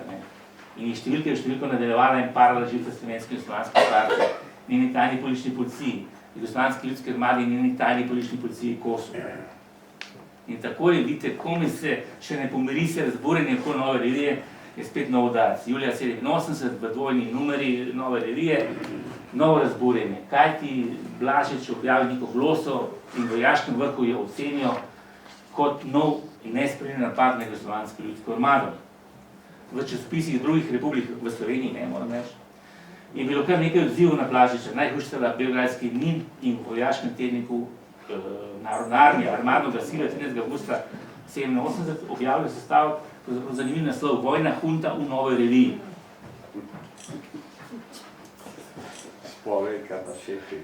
In je številke v številko nadaljevala in parala živce slovenske in slovanske stvarce, njeni tajni politični policiji, jugoslovanski ljudski armadi in njeni tajni politični policiji Kosovo. In tako je, vidite, komi se še ne pomiri se razburjenje okoli Nove revije, je spet nov udarc. Julija 87 v dvojni numeri Nove revije, novo razburjenje. Kajti Blažič objavi neko gloso in v vojaškem vrhu jo ocenijo kot nov in nespremljen napad na jugoslovansko ljudsko armado. V časopisih drugih republik v Sloveniji, moram reči, je bilo kar nekaj odzivov na Blažiča. Najhujša sta bila Beograjski NIN in v vojaškem tedniku Narodna armija, armadno glasilo 13. avgusta 87 objavljal sestavek, zanimiv naslov, Vojna hunta v Novi reviji. Spomenka na šefi.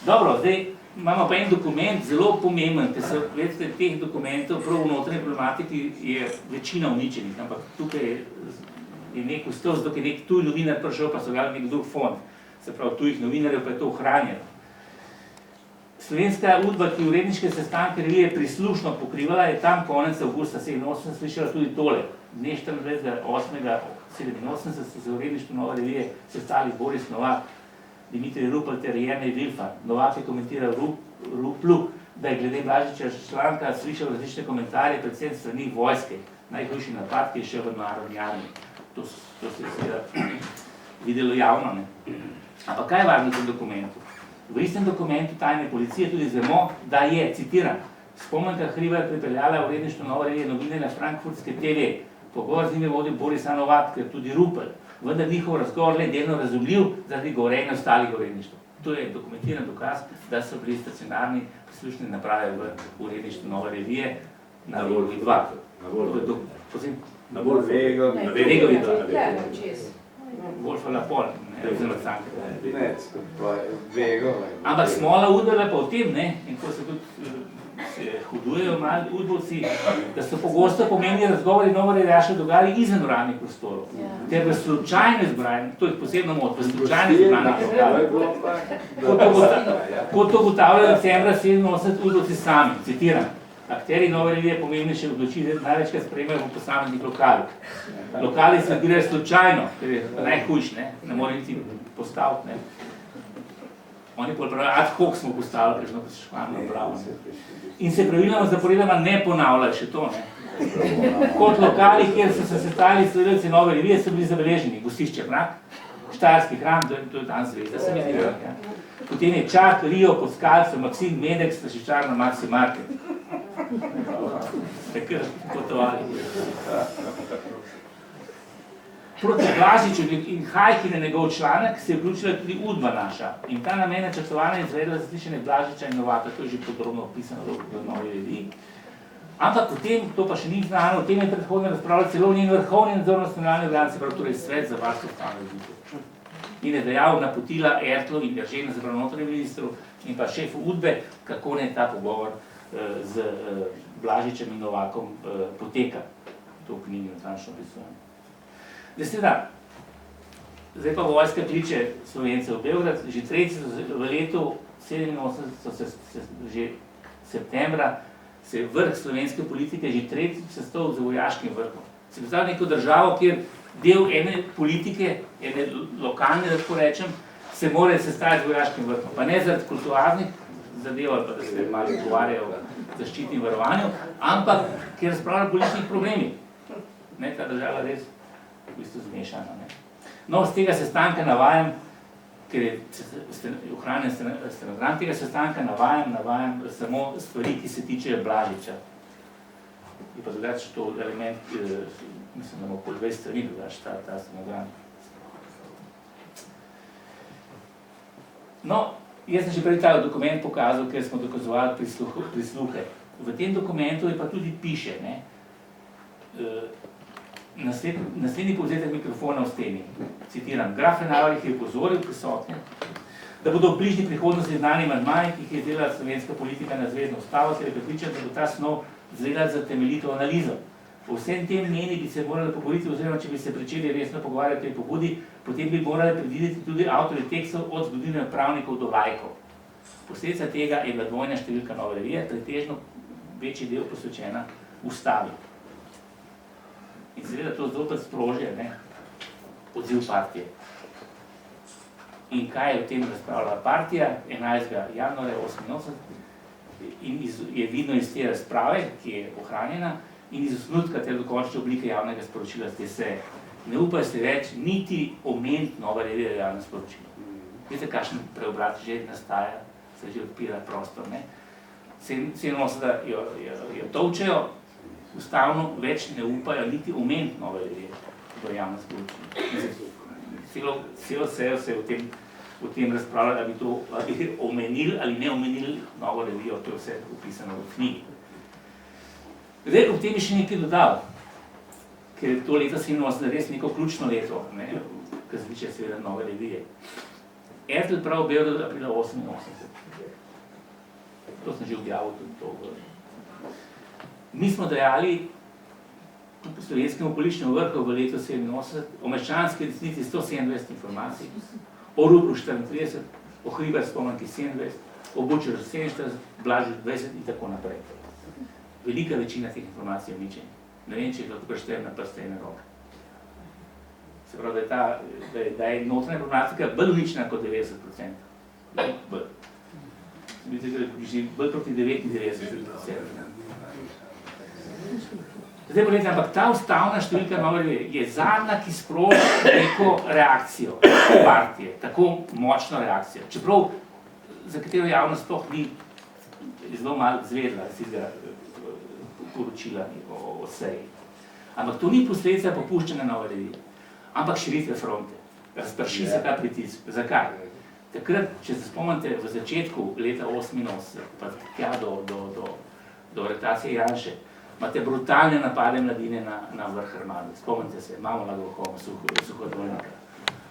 Dobro, zdaj imamo pa en dokument, zelo pomemben, ker so, vedete, teh dokumentov prav v notranji problematiki je večina uničenih, ampak tukaj je nek ustal, zato je nek tuj novinar prišel, pa so ga nek drug fond, se pravi tujih novinarjev, pa je to ohranjeno. Slovenska udba, ki uredniške sestanke revije prislušno pokrivala, je tam konec avgusta 87 slišala tudi tole. Dne 24.8.87 so se v uredništvu Nove revije sestali Boris Novak, Dimitrij Rupel ter Jernej Vilfan. Novak je komentiral Ruplu, da je glede Blažiča članka slišal različne komentarje, predvsem strani vojske. najhujši napad, ki je šel v narodni armiji. To se je seveda videlo javno. Ne? Ampak kaj je važno v tem dokumentu? V istem dokumentu tajne policije tudi vemo, da je, citiram, Spomenka Hribar pripeljala v uredništvo Nove revije novine na frankfurtske TV. Pogovor z njim je vodil Boris Novak, ter tudi Rupel. Vendar njihov razgovor le delno razumljiv zaradi govorjenja ostalih uredništv. To je dokumentiran dokaz, da so bili stacionarni prislušne naprave v uredništvu Nove revije na Vegovi 2. Na bolj Vego. Ne, Vegovi 2. tukaj, čez. Wolfa Lapol, ne, oziroma Canke. Ne, pa Vego. Ampak smola udbala pa v tem, ne, in ko se tudi se hudujejo mladi udbovci, da so pogosto pomembni razgovori novorejašev dogajali izven uradnih prostorov. Ter v slučajno izbranih, to je posebno mod, v slučajno izbranih lokalih. Kot to ugotavljajo decembra 87 udbovci sami, citiram. Akteri Nove revije pomembnejše odločitve največkrat sprejmejo v posameznih lokalih. Lokali se zbirajo slučajno, ker je najhujš, ne more niti postaviti. Ne. Oni pol pravijo, ad hoc smo postavili, ker smo poslušali napravo. In se praviloma zaporedoma ne ponavljajo še to. Ne. Kot lokali, kjer so se sestali sodelavci Nove revije, so bili zabeleženi. Gostišče Mrak, Štajerski hram, to je dan zvezda, se mi zdi. Ja. Potem je Čak, Rio, Podskalce, Maksim, Medek, Slašičarna, Maxi Market. Takrat potovali. Proti Blažiču in Hajki na njegov članek se je vključila tudi udba naša. In ta namen načrtovana je izvedla zaslišanje Blažiča in Novaka, to je že podrobno opisano v Novi reviji. Ampak v tem, to pa še ni znano, v tem je predhodno razpravljal celo njen vrhovni nadzorno-nacionalni organ, se pravi torej Svet za varstvo ustavne ureditve. In je dejal napotila Ertlu in Eržena za notranjih ministrov in pa šefu udbe, kako naj ta pogovor z Blažičem in Novakom poteka. To v knjigi natančno opisujemo. Zdaj pa vojska kliče Slovence v Beograd, že tretjič v letu 87, že septembra, se je vrh slovenske politike že tretjič sestal z vojaškim vrhom. Se predstavlja neko državo, kjer del ene politike, ene lokalne, da tako rečem, se mora sestaviti z vojaškim vrhom. Pa ne zaradi kulturnih zadev, ali pa da se malo pogovarjajo o zaščitnem varovanju, ampak ker razpravljajo o političnih problemih. Ne, ta država res v bistvu zmešana. Ne. No, z tega sestanka navajam, ker je ohranjen stenogram, tega sestanka navajam samo stvari, ki se tičejo Blažiča. Je pa drugače to element, mislim, da ima okoli 20 strani drugače ta stenogram. No, jaz sem že prej ta dokument pokazal, ker smo dokazovali prisluhe. V tem dokumentu je pa tudi piše, ne, naslednji povzetek mikrofona v steni. Citiram, Graf Renarjih je upozoril prisotne, da bodo v bližnji prihodnosti znani amandmaji, ki jih je izdelala slovenska politika na zvezno ustavo, ter je prepričan, da bo ta snov zrela za temeljito analizo. Po vsem tem meni bi se morali pogovoriti, oziroma če bi se pričeli resno pogovarjati o tej pobudi, potem bi morali predvideti tudi avtorje tekstov od zgodovine pravnikov do laikov. Posledica tega je bila dvojna številka Nove revije, pretežno večji del posvečena ustavi. In seveda to zopet sproži odziv partije. In kaj je o tem razpravljala partija 11. januarja 1988 in je vidno iz te razprave, ki je ohranjena, in iz osnutka ter dokončne oblike javnega sporočila z te seje. Ne upajo se več niti omeniti Nove revije javno sporočilo. Veste, kakšen preobrat že nastaja, se že odpira prostor. 87 jo tolčejo, ustavno več ne upajo niti omeniti Nove revije v javno sporočilo. Celo sejo se je o tem razpravljalo, da bi to omenili ali ne omenili Novo revijo, to je vse opisano v knjigi. Zdaj, ob tem je še nekaj dodal, ker je to leto 87 res neko ključno leto, kar se tiče seveda Nove revije. Ertl prav v Beogradu aprila 88. To sem že objavil tudi to. Mi smo dajali slovenskemu političnemu vrhu v letu 87 o meščanski resnici 127 informacij, o Ruplu 34, o Hribar Spomenki 27, o Bučeru 47, Blažu 20 in tako naprej. Velika večina teh informacij je uničena. Ne vem, če je lahko preštejem na prste in na roke. Se pravi, da je notranja problematika bolj uničena kot 90%. Bolj proti 99%. Zdaj povedete, ampak ta ustavna številka Nove revije je zadnja, ki sproži neko reakcijo partije, tako močno reakcijo. Čeprav, za katero javnost sploh ni zelo malo zvedla, tistega poročila o seji. Ampak to ni posledica popuščanja Nove revije, ampak širitve fronte. Razprši se ta pritisk. Zakaj? Takrat, če se spomnite, v začetku leta 1988, pa tja do aretacije Janše, imate brutalne napade mladine na vrh armade. Spomnite se, Mamula Gohoma, Suhodolnika,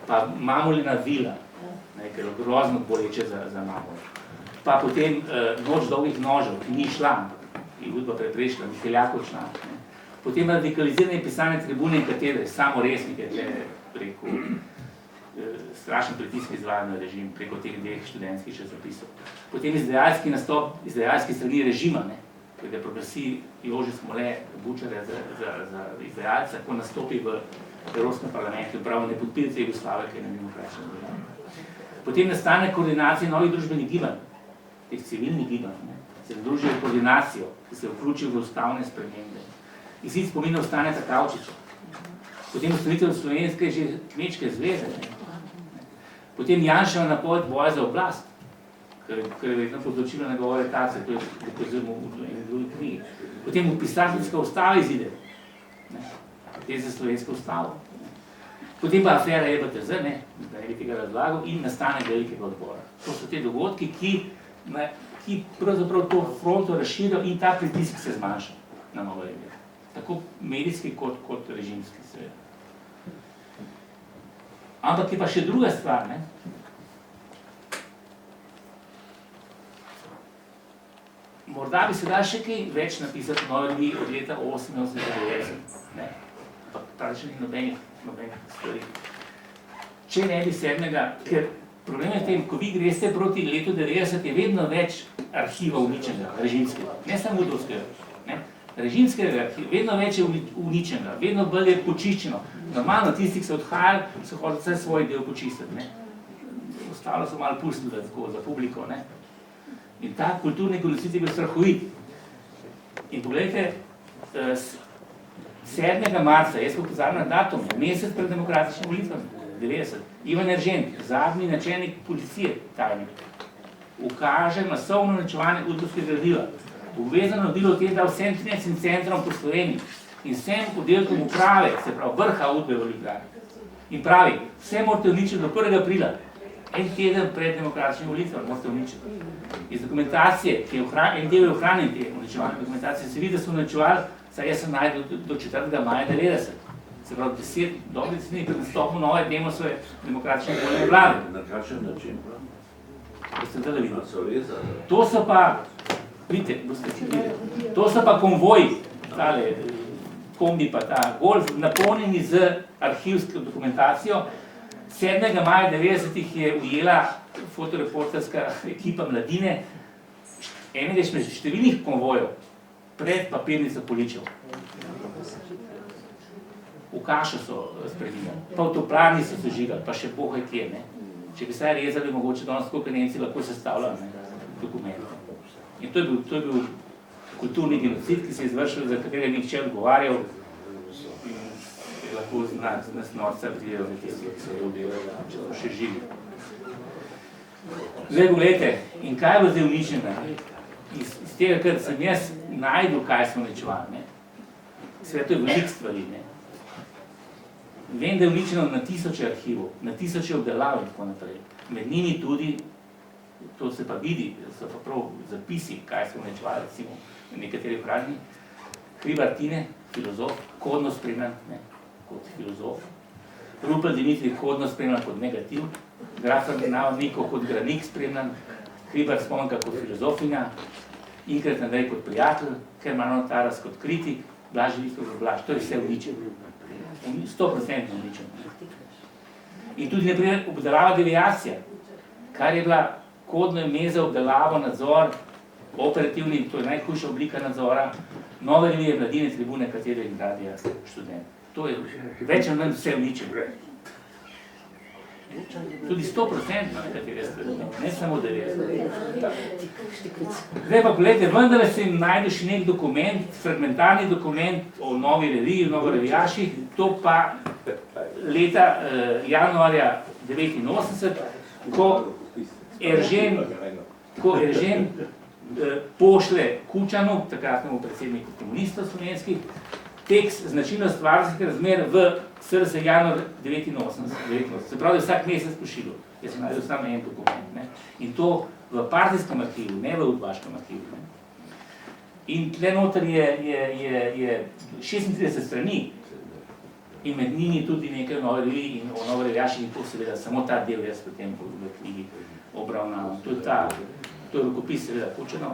pa Mamulina vila, ker je grozno boleče za Mamula. Pa potem Noč dolgih nožev, ki ni šla, je Udba preprečila, Miheljakov šla. Potem radikalizirane pisane tribune in katere, samo resnike, preko strašen pritisk izvaja na režim, preko teh dveh študentskih časopisov. Potem izdajalski nastop, izdajalski strani režima, da proglasi Jože Smole, Bučarja za izdajalca, ko nastopi v Evropskem parlamentu, prav ne podpirate Jugoslave, ki je na demokratičnem državi. Potem nastane koordinacija novih družbenih gibanj, teh civilnih gibanj, se združijo v koordinacijo, ki se vključijo v ustavne spremembe. In si spomina Staneta Kavčiča. Potem ustanovitev Slovenske že kmečke zveze. Potem Janševa napoved boja za oblast, ker je vedno podločila njegove aretacije, to je dokazujemo v eni drugi knjigi. Potem pisateljska ustava izide, te za slovensko ustavo. Potem pa afera EBTZ, da je tega razlagal, in nastane velikega odbora. To so te dogodki, ki pravzaprav to fronto razširijo in ta pritisk se zmanjša na Novo revijo. Tako medijski kot režimski seveda. Ampak je pa še druga stvar, Morda bi se dal še kaj več napisati v Novi reviji od leta 1988, ampak pravi ni nobenih stvari. Če ne bi sedmega, ker problem je v tem, ko vi greste proti letu 90, je vedno več arhiva uničenega, režimskega, ne samo udovskega. Režimskega arhiva, vedno več je uničenega, vedno bolj je počiščeno. Normalno, tisti, ki so odhajali, so hodili vse svoj del počistiti. Ostalo so malo pustili za publiko. In ta kulturni genocid je bil strahovit. In pogledajte, 7. marca, jaz pa pozabil na datum, mesec pred demokratičnim volitvami, 90, Ivan Eržen, zadnji načelnik policije, tajnik, ukaže masovno uničevanje udbovskega gradiva. Obvezano delo te da vsem 13 centrom po Sloveniji in vsem oddelkom uprave, se pravi vrha Udbe v Ljubljani. In pravi, vse morate uničiti do 1. aprila, en teden pred demokratičnim volitvami, morate uničiti. Iz dokumentacije, ki je en del je ohranjen te uničevanje dokumentacije, se vidi, da so uničevali, saj jaz sem najdel do 4. maja 90. Se pravi, 10 dobrih dni pred nastopom nove demosove demokratične voljne vlade. Na kakšen način? Boste zdaj videli. To so pa, vidite, to so pa konvoji, tale kombi pa ta golf, napolnjeni z arhivsko dokumentacijo. 7. maja 90 je ujela fotoreporterska ekipa Mladine, enega izmed številnih konvojev pred papirnico Poličev. V kašo so spreminjali, pa v toplarni so sežigali, pa še bohe kje. Če bi saj rezali, mogoče danes koliko Nemci lahko sestavljali dokumente. In to je bil kulturni genocid, ki se je izvršil, za katerega nihče odgovarjal. Lahko nas norca vidijo, ki so dobili, če so še živi. Zdaj, pogledajte, in kaj bo zdaj uničeno? Iz tega, kar sem jaz najdel, kaj smo uničevali. Seveda, to je veliko stvari. Vem, da je uničeno na tisoče arhivov, na tisoče obdelav in tako naprej. Med njimi tudi, to se pa vidi, so pa prav zapisi, kaj smo uničevali, recimo, v nekaterih hranjih. Hribar Tine, filozof, kodno spremljan, kot filozof. Rupel Dimitrij kodno spremljan kot negativ. Grafer Niko kot Granik spremljan. Hribar Spomenka kot filozofinja. Inkrat Andrej kot prijatelj. Hermann Taras kot kritik. Blaž Živitko kot Blaž. To je vse uničeno. 100% uničeno. In tudi naprej obdelava deviacija, kar je bila kodno ime za obdelavo, nadzor, operativni, to je najhujša oblika nadzora, Nove revije, Mladine, Tribune, katere in radija študent. To je več ali manj vse uničeno. Tudi 100% nekatere stvari, ne samo 90%. Zdaj pa gledajte, vendar se jim najde še nek dokument, fragmentarni dokument o novi reviji, o novi revijaših, to pa leta januarja 89, ko Eržen pošle Kučanu, takratnemu predsedniku komunistov slovenskih, tekst značilnost varnostnih razmer v SRS januar 89. Se pravi, vsak mesec pošilil. Jaz sem najdel samo en dokument. Ne? In to v partijskem arhivu, ne v udbaškem arhivu. Ne? In tle noter je 36 strani in med njimi tudi nekaj o novi reviji in o novi revijaših in to seveda samo ta del jaz potem v knjigi obravnavam. To je rokopis seveda Kučanov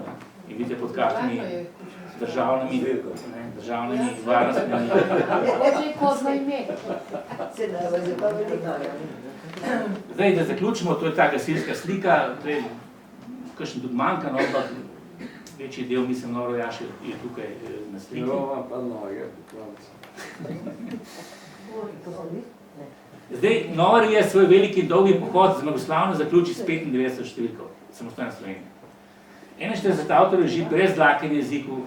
in vidite pod kakšnimi državnimi varnostnimi. Oče, kodno ime. Zdaj, da zaključimo, to je ta gasilska slika, kakšen tudi manjka, no, ampak večji del, mislim, Norojaš je tukaj na sliki. Roma pa noge, poklonca. Zdaj, Nova revija svoj veliki in dolgi pohod zmagoslavno zaključi s 95 številko, samostojna Slovenija. 41 avtorjev že brez dlake na jeziku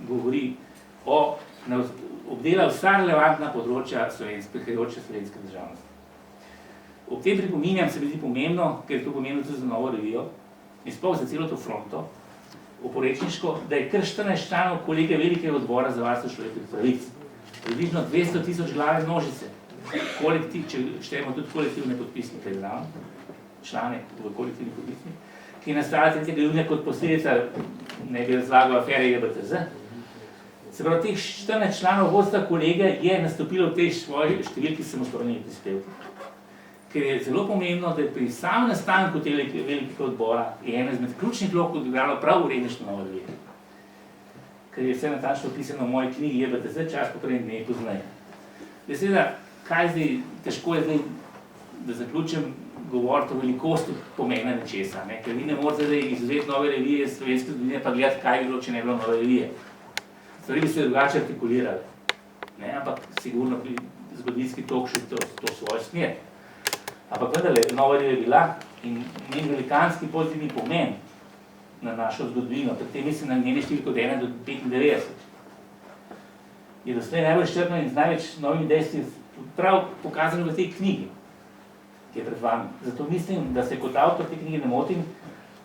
govori obdela vsa relevantna področja prihajajoče slovenske državnosti. Ob tem pripominjam se mi zdi pomembno, ker je to pomembno tudi za Novo revijo in sploh za celo to fronto, oporečniško, da je kar 14 članov kolega velikega odbora za varstvo človekovih pravic. Približno 200 000 glave množice, če štejemo tudi kolektivne podpisnike, člane v kolektivni podpisnik, ki je nastala 3. junija kot posledica, ne bi razlagal, afere JBTZ. Se pravi, teh 14 članov vodstva kolega je nastopilo v tej svoji številki samostojnih prispevkov. Ker je zelo pomembno, da je pri samem nastanku tega velikega odbora je ena izmed ključnih vlog odigralo prav uredništvo Nove revije. Ker je vse natančno opisano v moji knjigi JBTZ, čas poprej in dnevi pozneje. Seveda, kaj zdaj, težko je zdaj, da zaključim govoriti o velikosti pomena nečesa, ne? Ker vi ne morate zdaj izvzeti Nove revije iz slovenske zgodovine pa gledati, kaj bi bilo, če ne bilo Nove revije. Stvari bi se drugače artikulirale, ne? Ampak sigurno pri zgodovinski tok še to svojo smer. Ampak vendarle, Nova revija je bila in njen velikanski pozitivni pomen na našo zgodovino, pri tem mislim na njene številke od 1 do 95, je doslej najbolj izčrpno in z največ novimi dejstvi prav pokazano v tej knjigi, ki je pred vami. Zato mislim, da se kot avtor te knjige ne motim,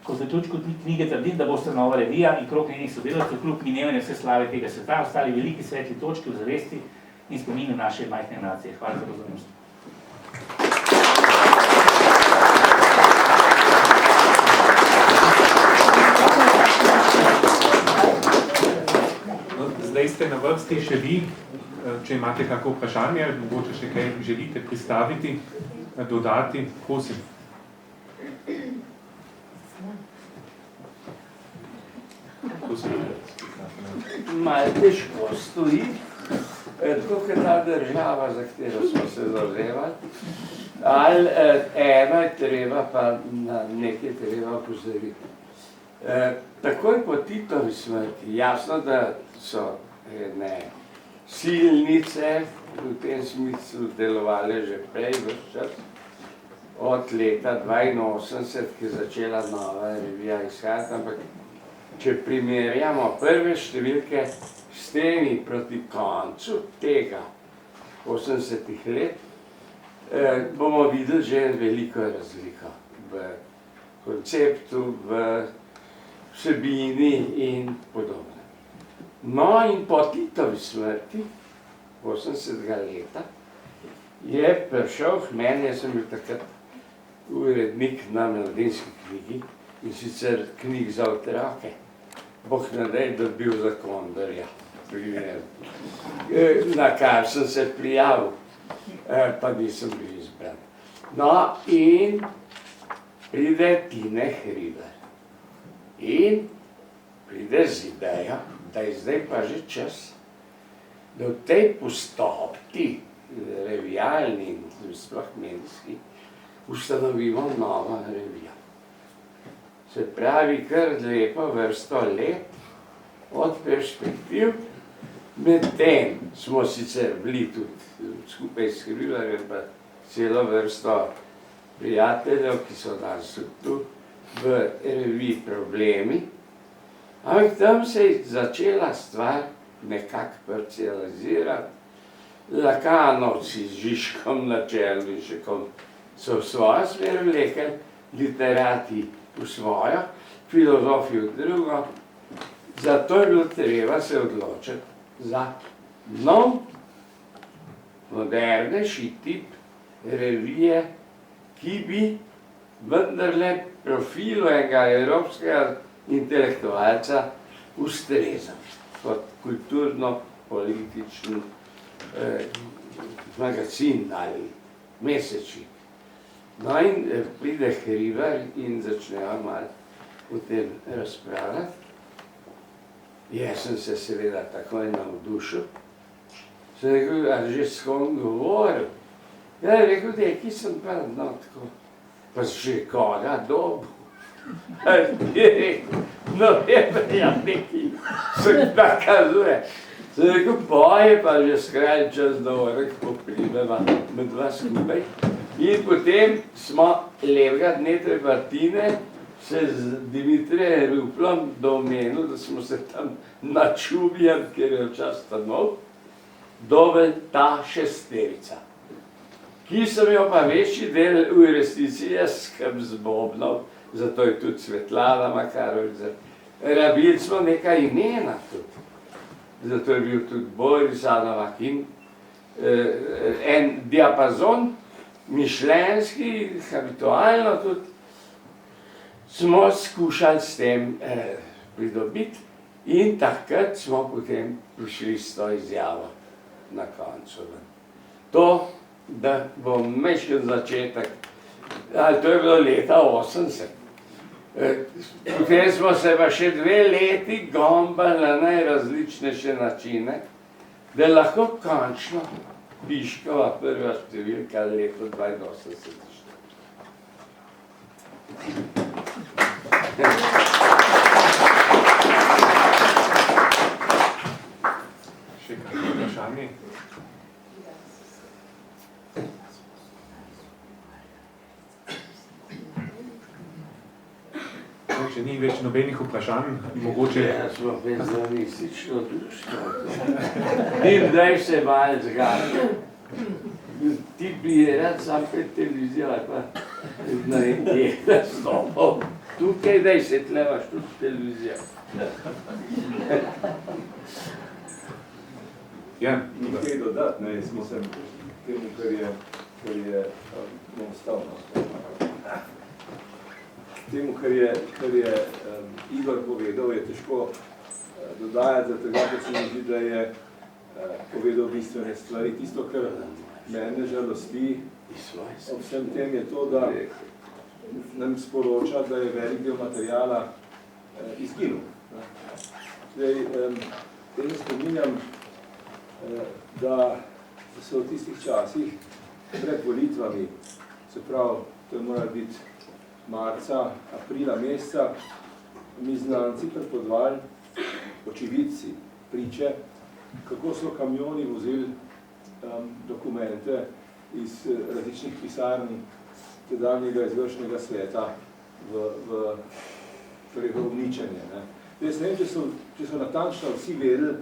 ko v zaključku knjige trdim, da boste Nova revija in krog njenih sodelavcev kljub minevanja vse slave tega sveta ostali veliki svetli točki v zavesti in spominu naše majhne nacije. Hvala za pozornost. Zdaj ste na vrsti še vi, če imate kako vprašanje, mogoče še kaj želite pristaviti, dodati, prosim. Malo težko stoji, tako kot ta država, za katero smo se zavzemali, ali eno je treba, pa na nekaj treba opozoriti. Takoj po Titovi smrti, jasno, da so silnice v tem smislu delovale že prej ves čas, od leta 82, ki je začela Nova revija izhajati, ampak če primerjamo prve številke s temi proti koncu tega 80-ih let, bomo videli že veliko razliko v konceptu, v vsebini in podobno. No in po Titovi smrti, 80. leta, je prišel k meni, jaz sem bil takrat urednik na Mladinski knjigi in sicer knjig za otroke. Bog ne daj, da bil za Kondarja, na kar sem se prijavil, pa nisem bil izbran. No in pride Tine Hribar in pride z idejo, da je zdaj pa že čas, da v tej postopki, revijalni in sploh medijski, ustanovimo Novo revijo. Se pravi, kar lepo vrsto let od perspektiv, medtem smo sicer bili tudi skupaj s Hribarjem pa celo vrsto prijateljev, ki so danes tu v reviji Problemi. Ampak tam se je začela stvar nekako parcializirati. Lakanovci z Žižkom na čelu in še kom so v svojo smer vlekli, literati v svojo, filozofi v drugo. Zato je bilo treba se odločiti za nov, modernejši tip revije, ki bi vendarle profilu enega evropskega intelektualca ustrezal kot kulturno-politični magazin ali mesečnik. No in pride Hribar in začnejo malo o tem razpravljati. Jaz sem se seveda takoj navdušil. Sem rekel, a že s kom govoril? Ja, je rekel, ki sem pa no tako, pa že koga dobil. Je rekel, no je pa ja neki, se nakazuje. Sem rekel, boje pa že skrajni čas, da vrek poprimeva med vas skupaj. In potem smo lepega dne Trebartine se z Dimitrijem Ruplom domenil, da smo se tam na Čubijan, ker je včas stanov, dobili ta šesterica, ki sem jo pa večji del v resnici jaz skrb zbobnal, zato je tudi Svetlana Makarovič. Rabili smo nekaj imena tudi. Zato je bil tudi Boris Anovak in en diapazon, mišljenjski, habitualno tudi, smo skušali s tem pridobiti in takrat smo potem prišli s to izjavo na koncu. To, da bom meškel začetek, ali to je bilo leta 80. Potem smo se pa še 2 leti gombali na najrazličnejše načine, da lahko končno Piškova prva številka leto 82. Še kakšno vprašanje? Če ni več nobenih vprašanj, mogoče... Ja, smo penzalistično društvo. In daj se malo zgadi. Ti bi rad sam pred televizijo ali pa na nekaj nastopal. Tukaj daj se tlevaš tudi televizijo. Ja, Nekaj dodati, ne, jaz mislim temu, kar je enostavno. Temu, kar je Igor povedal, je težko dodajati, zato ker se mi zdi, da je povedal bistvene stvari. Tisto, kar mene žalosti ob vsem tem, je to, da nam sporoča, da je velik del materijala izginul. Zdaj, jaz spominjam, da so v tistih časih pred volitvami, se pravi, to je moralo biti marca, aprila meseca, mi znanci prepodvali, očividci, priče, kako so kamioni vozili dokumente iz različnih pisarn tedanjega izvršnega sveta v uničenje. Jaz ne vem, če so natančno vsi vedeli,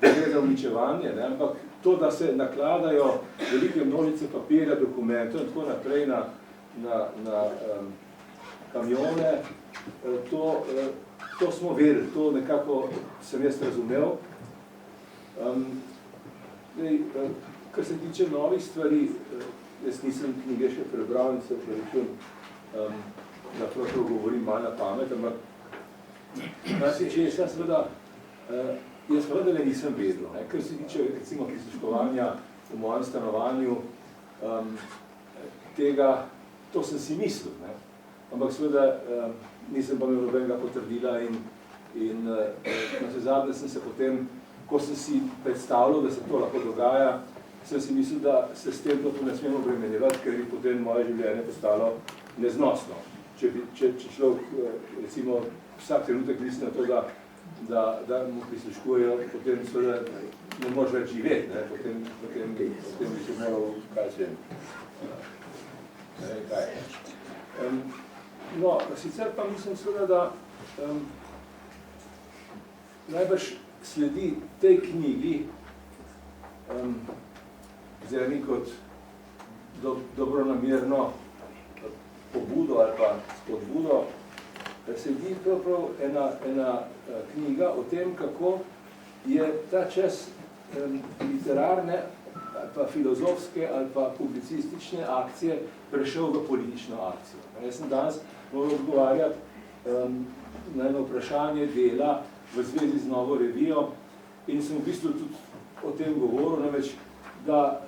da gre za uničevanje, ampak to, da se nakladajo velike množice papirja, dokumentov in tako naprej na kamione, to smo vedeli, to nekako sem jaz razumel. Kar se tiče novih stvari, jaz nisem knjige še prebral in se preračun, da prav govorim malo na pamet, ampak jaz seveda ne nisem vedel. Kar se tiče recimo prisluškovanja v mojem stanovanju, to sem si mislil. Ampak seveda nisem pa imel nobenega potrdila in na zadnje sem se potem, ko sem si predstavljal, da se to lahko dogaja, sem si mislil, da se s tem to ne smemo obremenjevati, ker bi potem moje življenje postalo neznosno. Če človek, recimo, vsak trenutek misli na to, da mu prisluškujejo, potem seveda ne moreš več živeti, potem bi se moral, kaj se vem, kaj. No, sicer pa mislim seveda, da najbrž sledi tej knjigi zelo kot dobronamerno pobudo ali pa spodbudo, sledi prav ena knjiga o tem, kako je ta čas literarne ali pa filozofske ali pa publicistične akcije prešel v politično akcijo. Jaz sem danes moral odgovarjati na eno vprašanje dela v zvezi z novo revijo in sem v bistvu tudi o tem govoril, namreč, da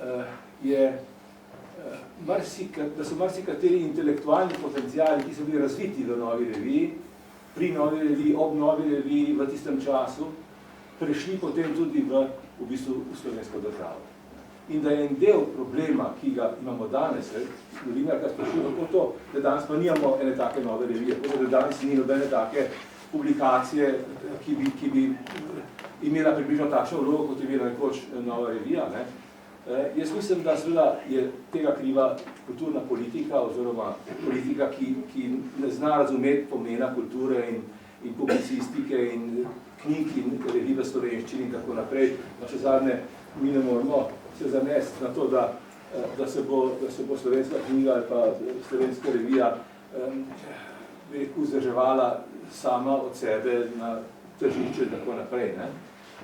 so marsikateri intelektualni potenciali, ki so bili razviti v novi reviji, pri novi reviji, ob novi reviji v tistem času, prešli potem tudi v bistvu v slovensko državo. In da je en del problema, ki ga imamo danes, novinarka sprašuje, kako to, da danes pa nimamo ene take nove revije, da danes ni nobene take publikacije, ki bi imela približno takšno vlogo, kot je imela nekoč nova revija. Jaz mislim, da seveda je tega kriva kulturna politika, oziroma politika, ki ne zna razumeti pomena kulture in publicistike in knjig in revij v slovenščini in tako naprej. Še zadnje, mi ne moramo se zanesti na to, da se bo slovenska knjiga ali pa slovenska revija vzdrževala sama od sebe na tržišče in tako naprej.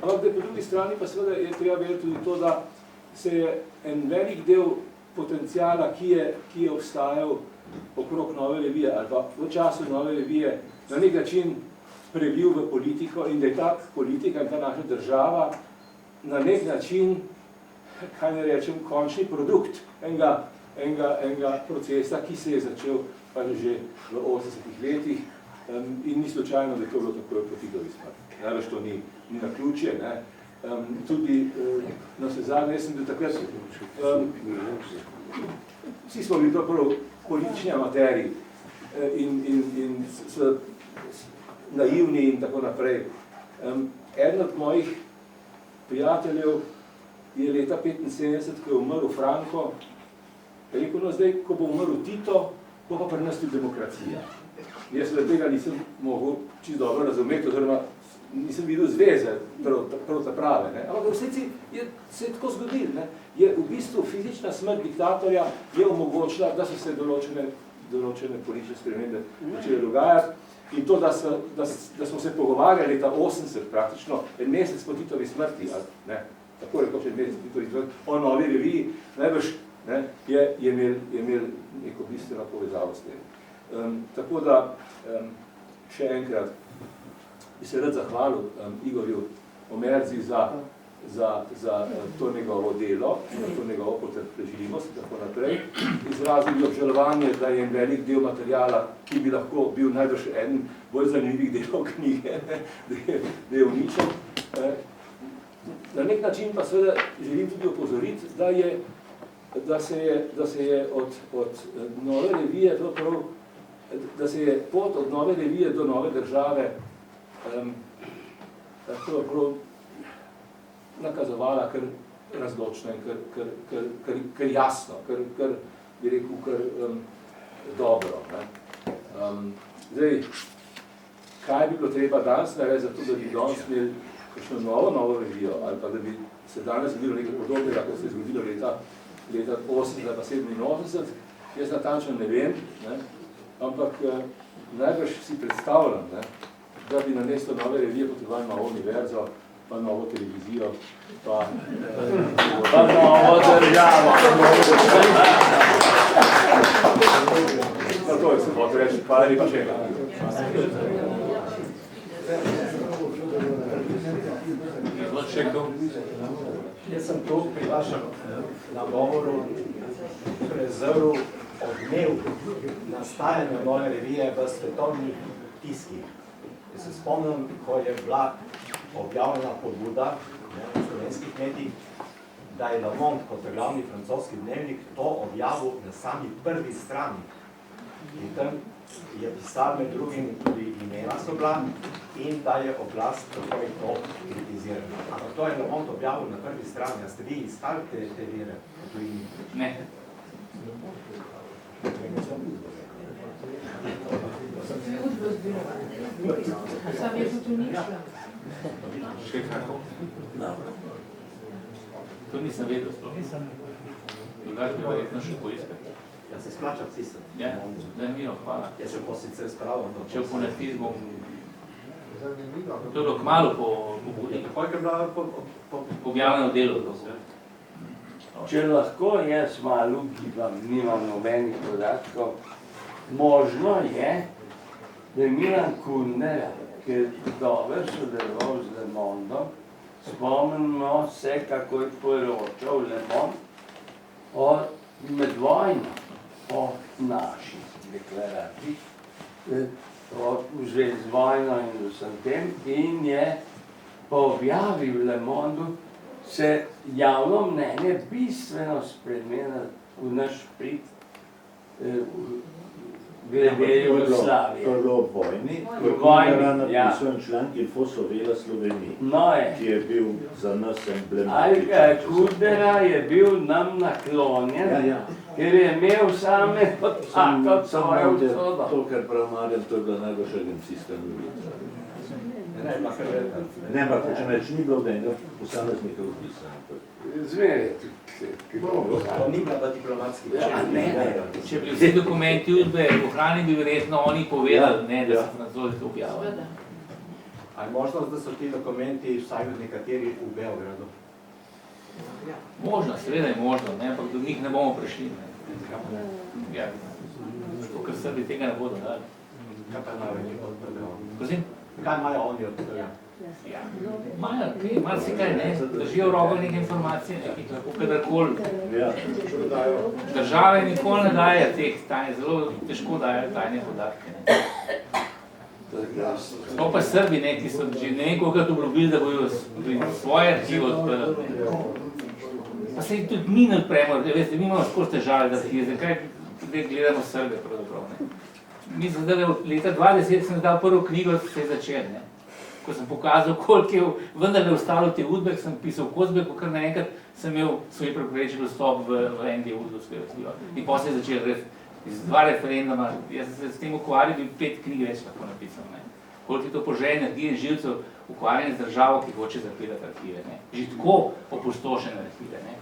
Ampak po drugi strani pa seveda je treba vedeti tudi to, da se je en velik del potencijala, ki je obstajal okrog nove revije ali pa v času nove revije, na nek način previl v politiko in da je ta politika in ta naša država na nek način, kaj ne rečem, končni produkt enega procesa, ki se je začel pa že v 80-ih letih in ni slučajno, da je to bilo tako po Titovi smrti. Največ to ni naključje. Tudi na vse zadnje, jaz sem bil takrat, vsi smo bili prav politični amateri in naivni in tako naprej. Eden od mojih prijateljev je leta 1975, ko je umrl Franco, rekel, no zdaj, ko bo umrl Tito, bo pa pri nas tudi demokracija. Jaz tega nisem mogel čisto dobro razumeti, oziroma nisem videl zveze prav ta prave. Ampak vse se je tako zgodilo. Je v bistvu fizična smrt diktatorja je omogočila, da so se določene politične spremembe začele dogajati. In to, da smo se pogovarjali leta 80 praktično, en mesec po Titovi smrti, tako rekoč en mesec po Titovi smrti, o novi reviji, najbrž je imel neko bistveno povezavo s tem. Tako da, še enkrat, bi se rad zahvalil Igorju Omerzi za to njegovo delo, to njegovo potrpežljivost in tako naprej. Izrazil obžalovanje, da je en velik del materijala, ki bi lahko bil najbrž eden bolj zanimivih delov knjige, da je uničen. Na nek način pa seveda želim tudi opozoriti, da se je od nove revije, da se je pot od nove revije do nove države nakazovala kar razločno in kar jasno, kar bi rekel, kar dobro. Zdaj, kaj bi bilo treba danes narediti, zato da bi danes imeli kakšno novo revijo, ali pa da bi se danes zgodilo nekaj podobnega, kot se je zgodilo leta 80 ali pa 87, jaz natančno ne vem, ampak najbrž si predstavljam, da bi namesto nove revije potrebovali novo univerzo, pa novo televizijo, pa novo državo. No, to je se hotel reči, hvala lepa še enkrat. Jaz sem to pri vašem nagovoru prezrl odmev nastajanja nove revije v svetovnih tiskih. Jaz se spomnim, ko je bila objavljena pobuda v slovenskih medijih, da je Le Monde kot glavni francoski dnevnik to objavil na sami prvi strani. In tam je pisal med drugim tudi imena so bila in da je oblast tako je to kritizirala. Ampak to je Le Monde objavil na prvi strani. A ste vi iskali te vire? Ne. Sam je tudi uničila. Še kako? To nisem vedel sploh. Drugače bi verjetno še poiskati. Ja se splača pisati. Ja, zanimivo, hvala. Ja se pa sicer spravim. Če v ponetist bom... To je bilo kmalu po pobudi. Koliko je bila po Objavljeno delo. Če lahko jaz malo ugibam, nimam nobenih podatkov, možno je, da je Milan Kundera, ki je dobro sodeloval z Le Mondom, spomnimo se, kako je poročal Le Monde med vojno o naši deklaraciji, v zvezi z vojno in vsem tem, in je po objavi v Le Mondu se javno mnenje bistveno spremenilo v naš prid glede Jugoslavije. To je bilo v vojni, ko je Vojni, Kundera ja. napisal en članek, ki je Fosovela Sloveniji, No je. ki je bil za nas emblematičen. Kundera je bil nam naklonjen, ker je imel same tako svojo usodo. To, kar prav Marjan, to je bila najboljša agencijska novica. Ne, ampak če neč ni bilo od enega posameznika vpisano. Zmeraj. To ni bila pa diplomatski. Če bi vsi dokumenti udbe ohranili, bi verjetno oni povedali, ne, da so francozi to objavili. Ali možnost, da so ti dokumenti vsaj nekateri v Beogradu? Možno, seveda je možno, ne, ampak do njih ne bomo prišli. Ja, zato, ker Srbi tega ne bodo dali. Kaj pa imajo oni od tega? Prosim? Kaj imajo oni od tega? Ja, imajo, marsikaj, ne, držijo v rokah neke informacije, ne, ki lahko kadarkoli. Države nikoli ne daje teh tajnih, zelo težko daje tajne podatke. To pa Srbi, ne, ki so že nekokrat obljubili, da bojo svoje arhive odprli. Pa se jih tudi mi ne odpremo, veste, mi imamo skozi težave z arhive, zakaj gledamo Srbe pravzaprav, ne. Mislim, da leta 2010 sem dal prvo knjigo, se je začel, ne. Ko sem pokazal, koliko je vendarle ostalo te udbe, sem pisal v Kozbeku, kar naenkrat sem imel svoj preprečen dostop v en del udbovskega arhiva. In potem se je začel res iz 2 referenduma, jaz sem se s tem ukvarjal, bi 5 knjig več lahko napisal, ne. Koliko je to poželj energije in živcev ukvarjanje z državo, ki hoče zapirati arhive, ne. Že tako opustošene arhive, ne.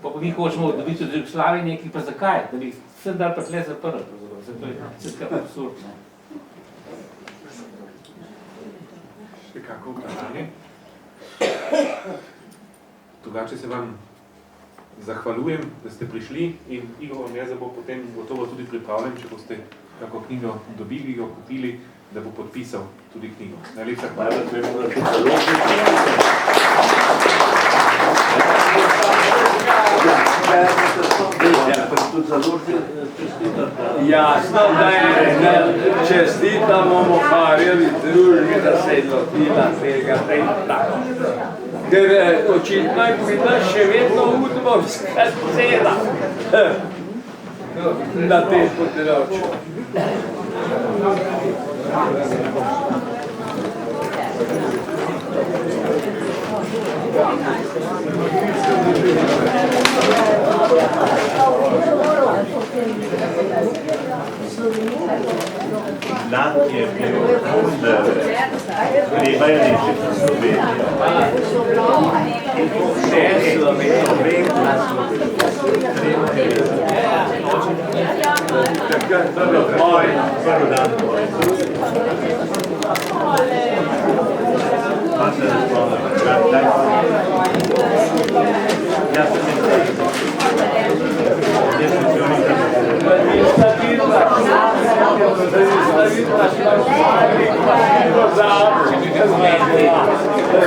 Pa mi hočemo dobiti od Jugoslavije nekaj, pa zakaj? Da bi vsem dal pa tle zaprl, zato je vse skrb absurd, ne. Še kako vprašanje? Drugače se vam zahvaljujem, da ste prišli in Igor Meza bo potem gotovo tudi pripravljen, če boste kako knjigo dobili, jo kupili, da bo podpisal tudi knjigo. Najlepša hvala. Jasno, da je čestitamo Moharjevi družbi, da se je lotila tega tako. Ker očitno je bila še vedno udbovska scena na tem področju. Dan je bil Kundere, treba je rešiti Slovenijo. Vse Slovenije na prvi dan vojne. Pa se ne spomnim. Jaz sem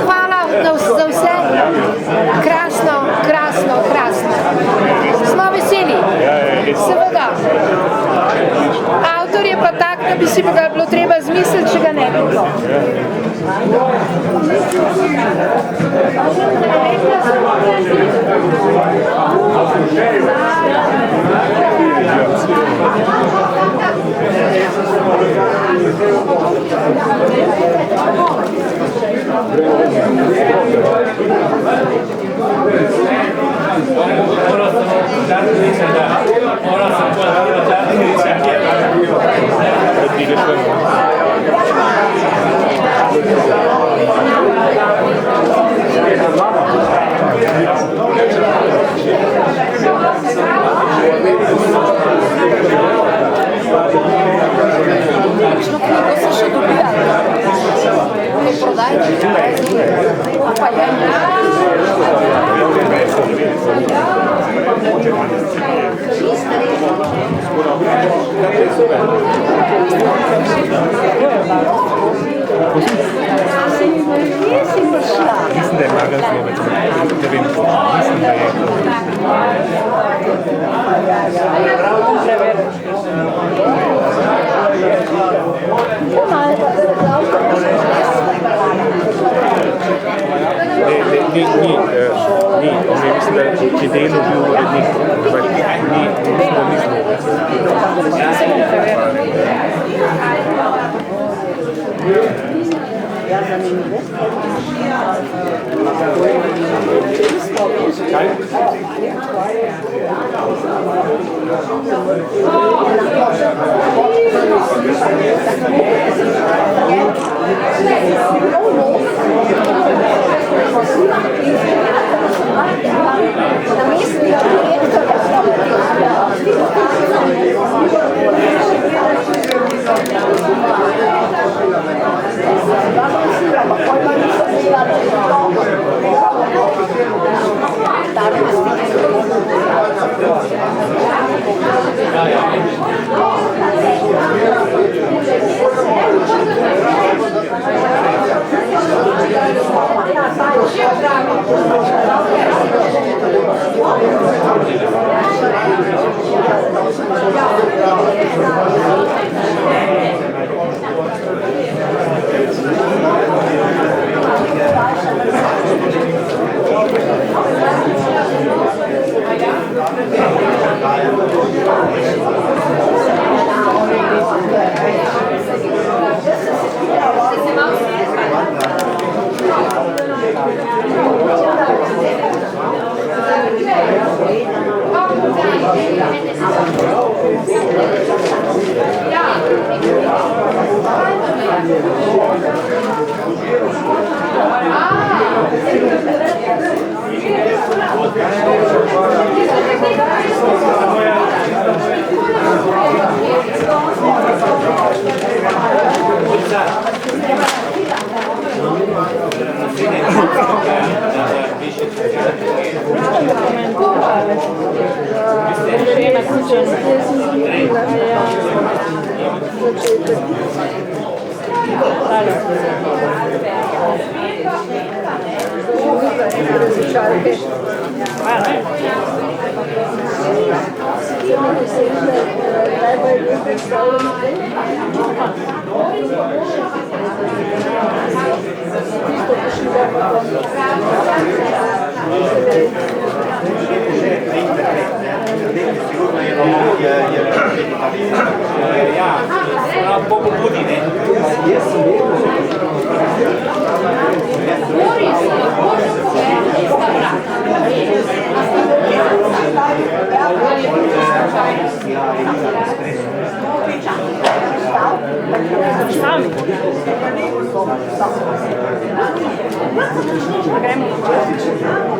Hvala za vse. Krasno, krasno, krasno. Smo veseli. Seveda. Avtor je pa tak, da bi si ga bilo treba zmisliti, če ga ne bi bilo. Moram se Mislim, da je Margan Slovec. Ne vem, mislim, da je. Ni, on je mislim, da je delo bil urednik, ampak ni Slovec. Kaj?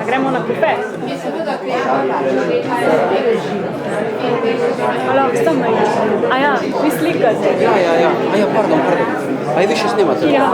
Gremo na kafe. Hvala, vsem me. A ja, vi slikate. Ja. A ja, pardon. A vi še snimate? Ja.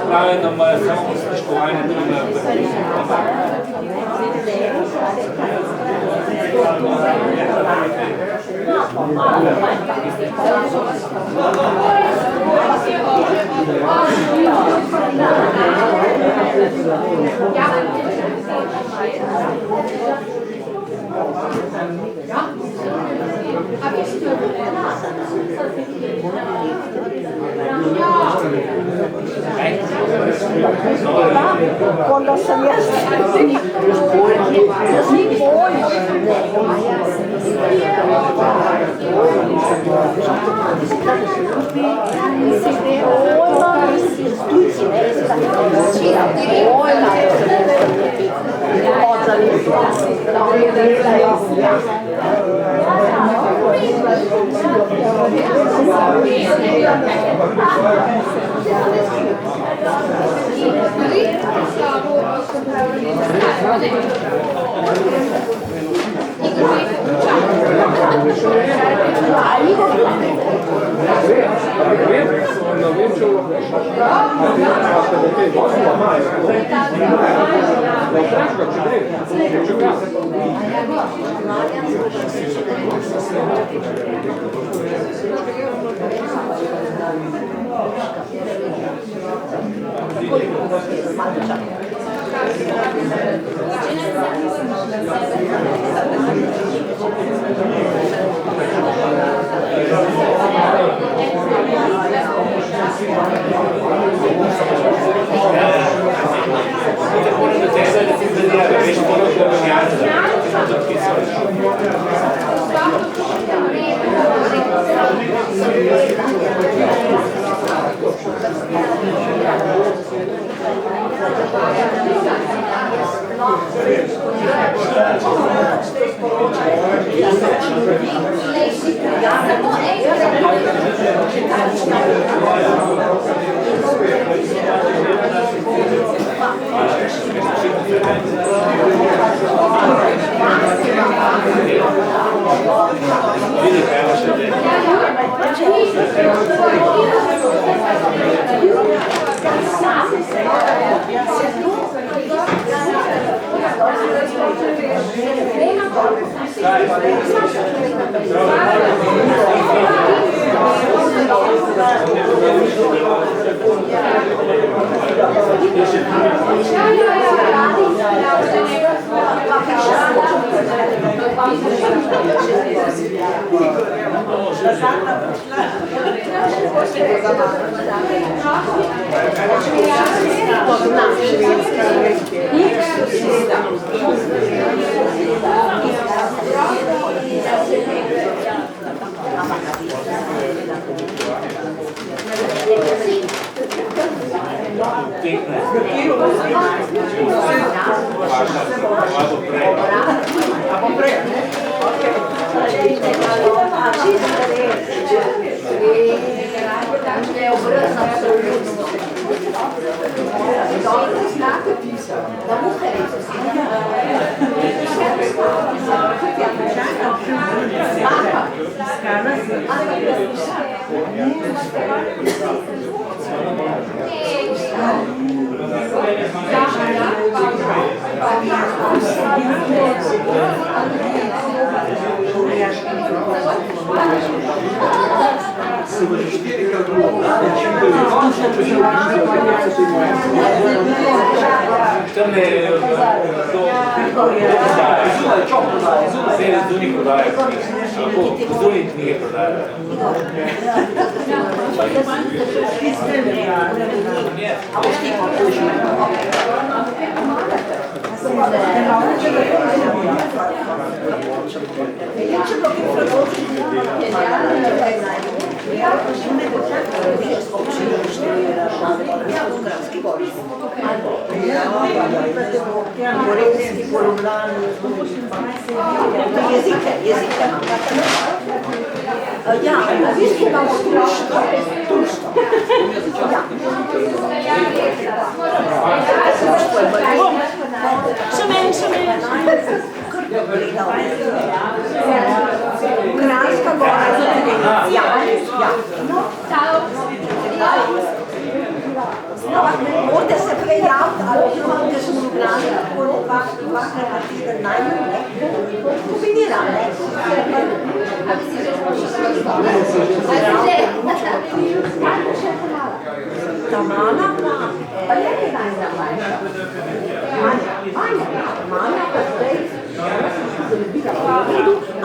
Pravljeno moje samo sliškovanje druga Ja. sem jaz. Jaz ni pojma.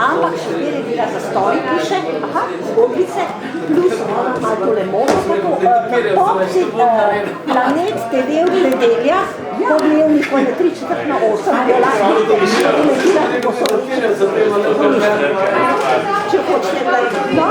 Ampak še kjer je bila za stoli, piše, zgodbice, plus malo tole modo, popsi, Planet TV v nedeljah, po dnevniku je 3/8, je lahko naredila, ko so če hočete, da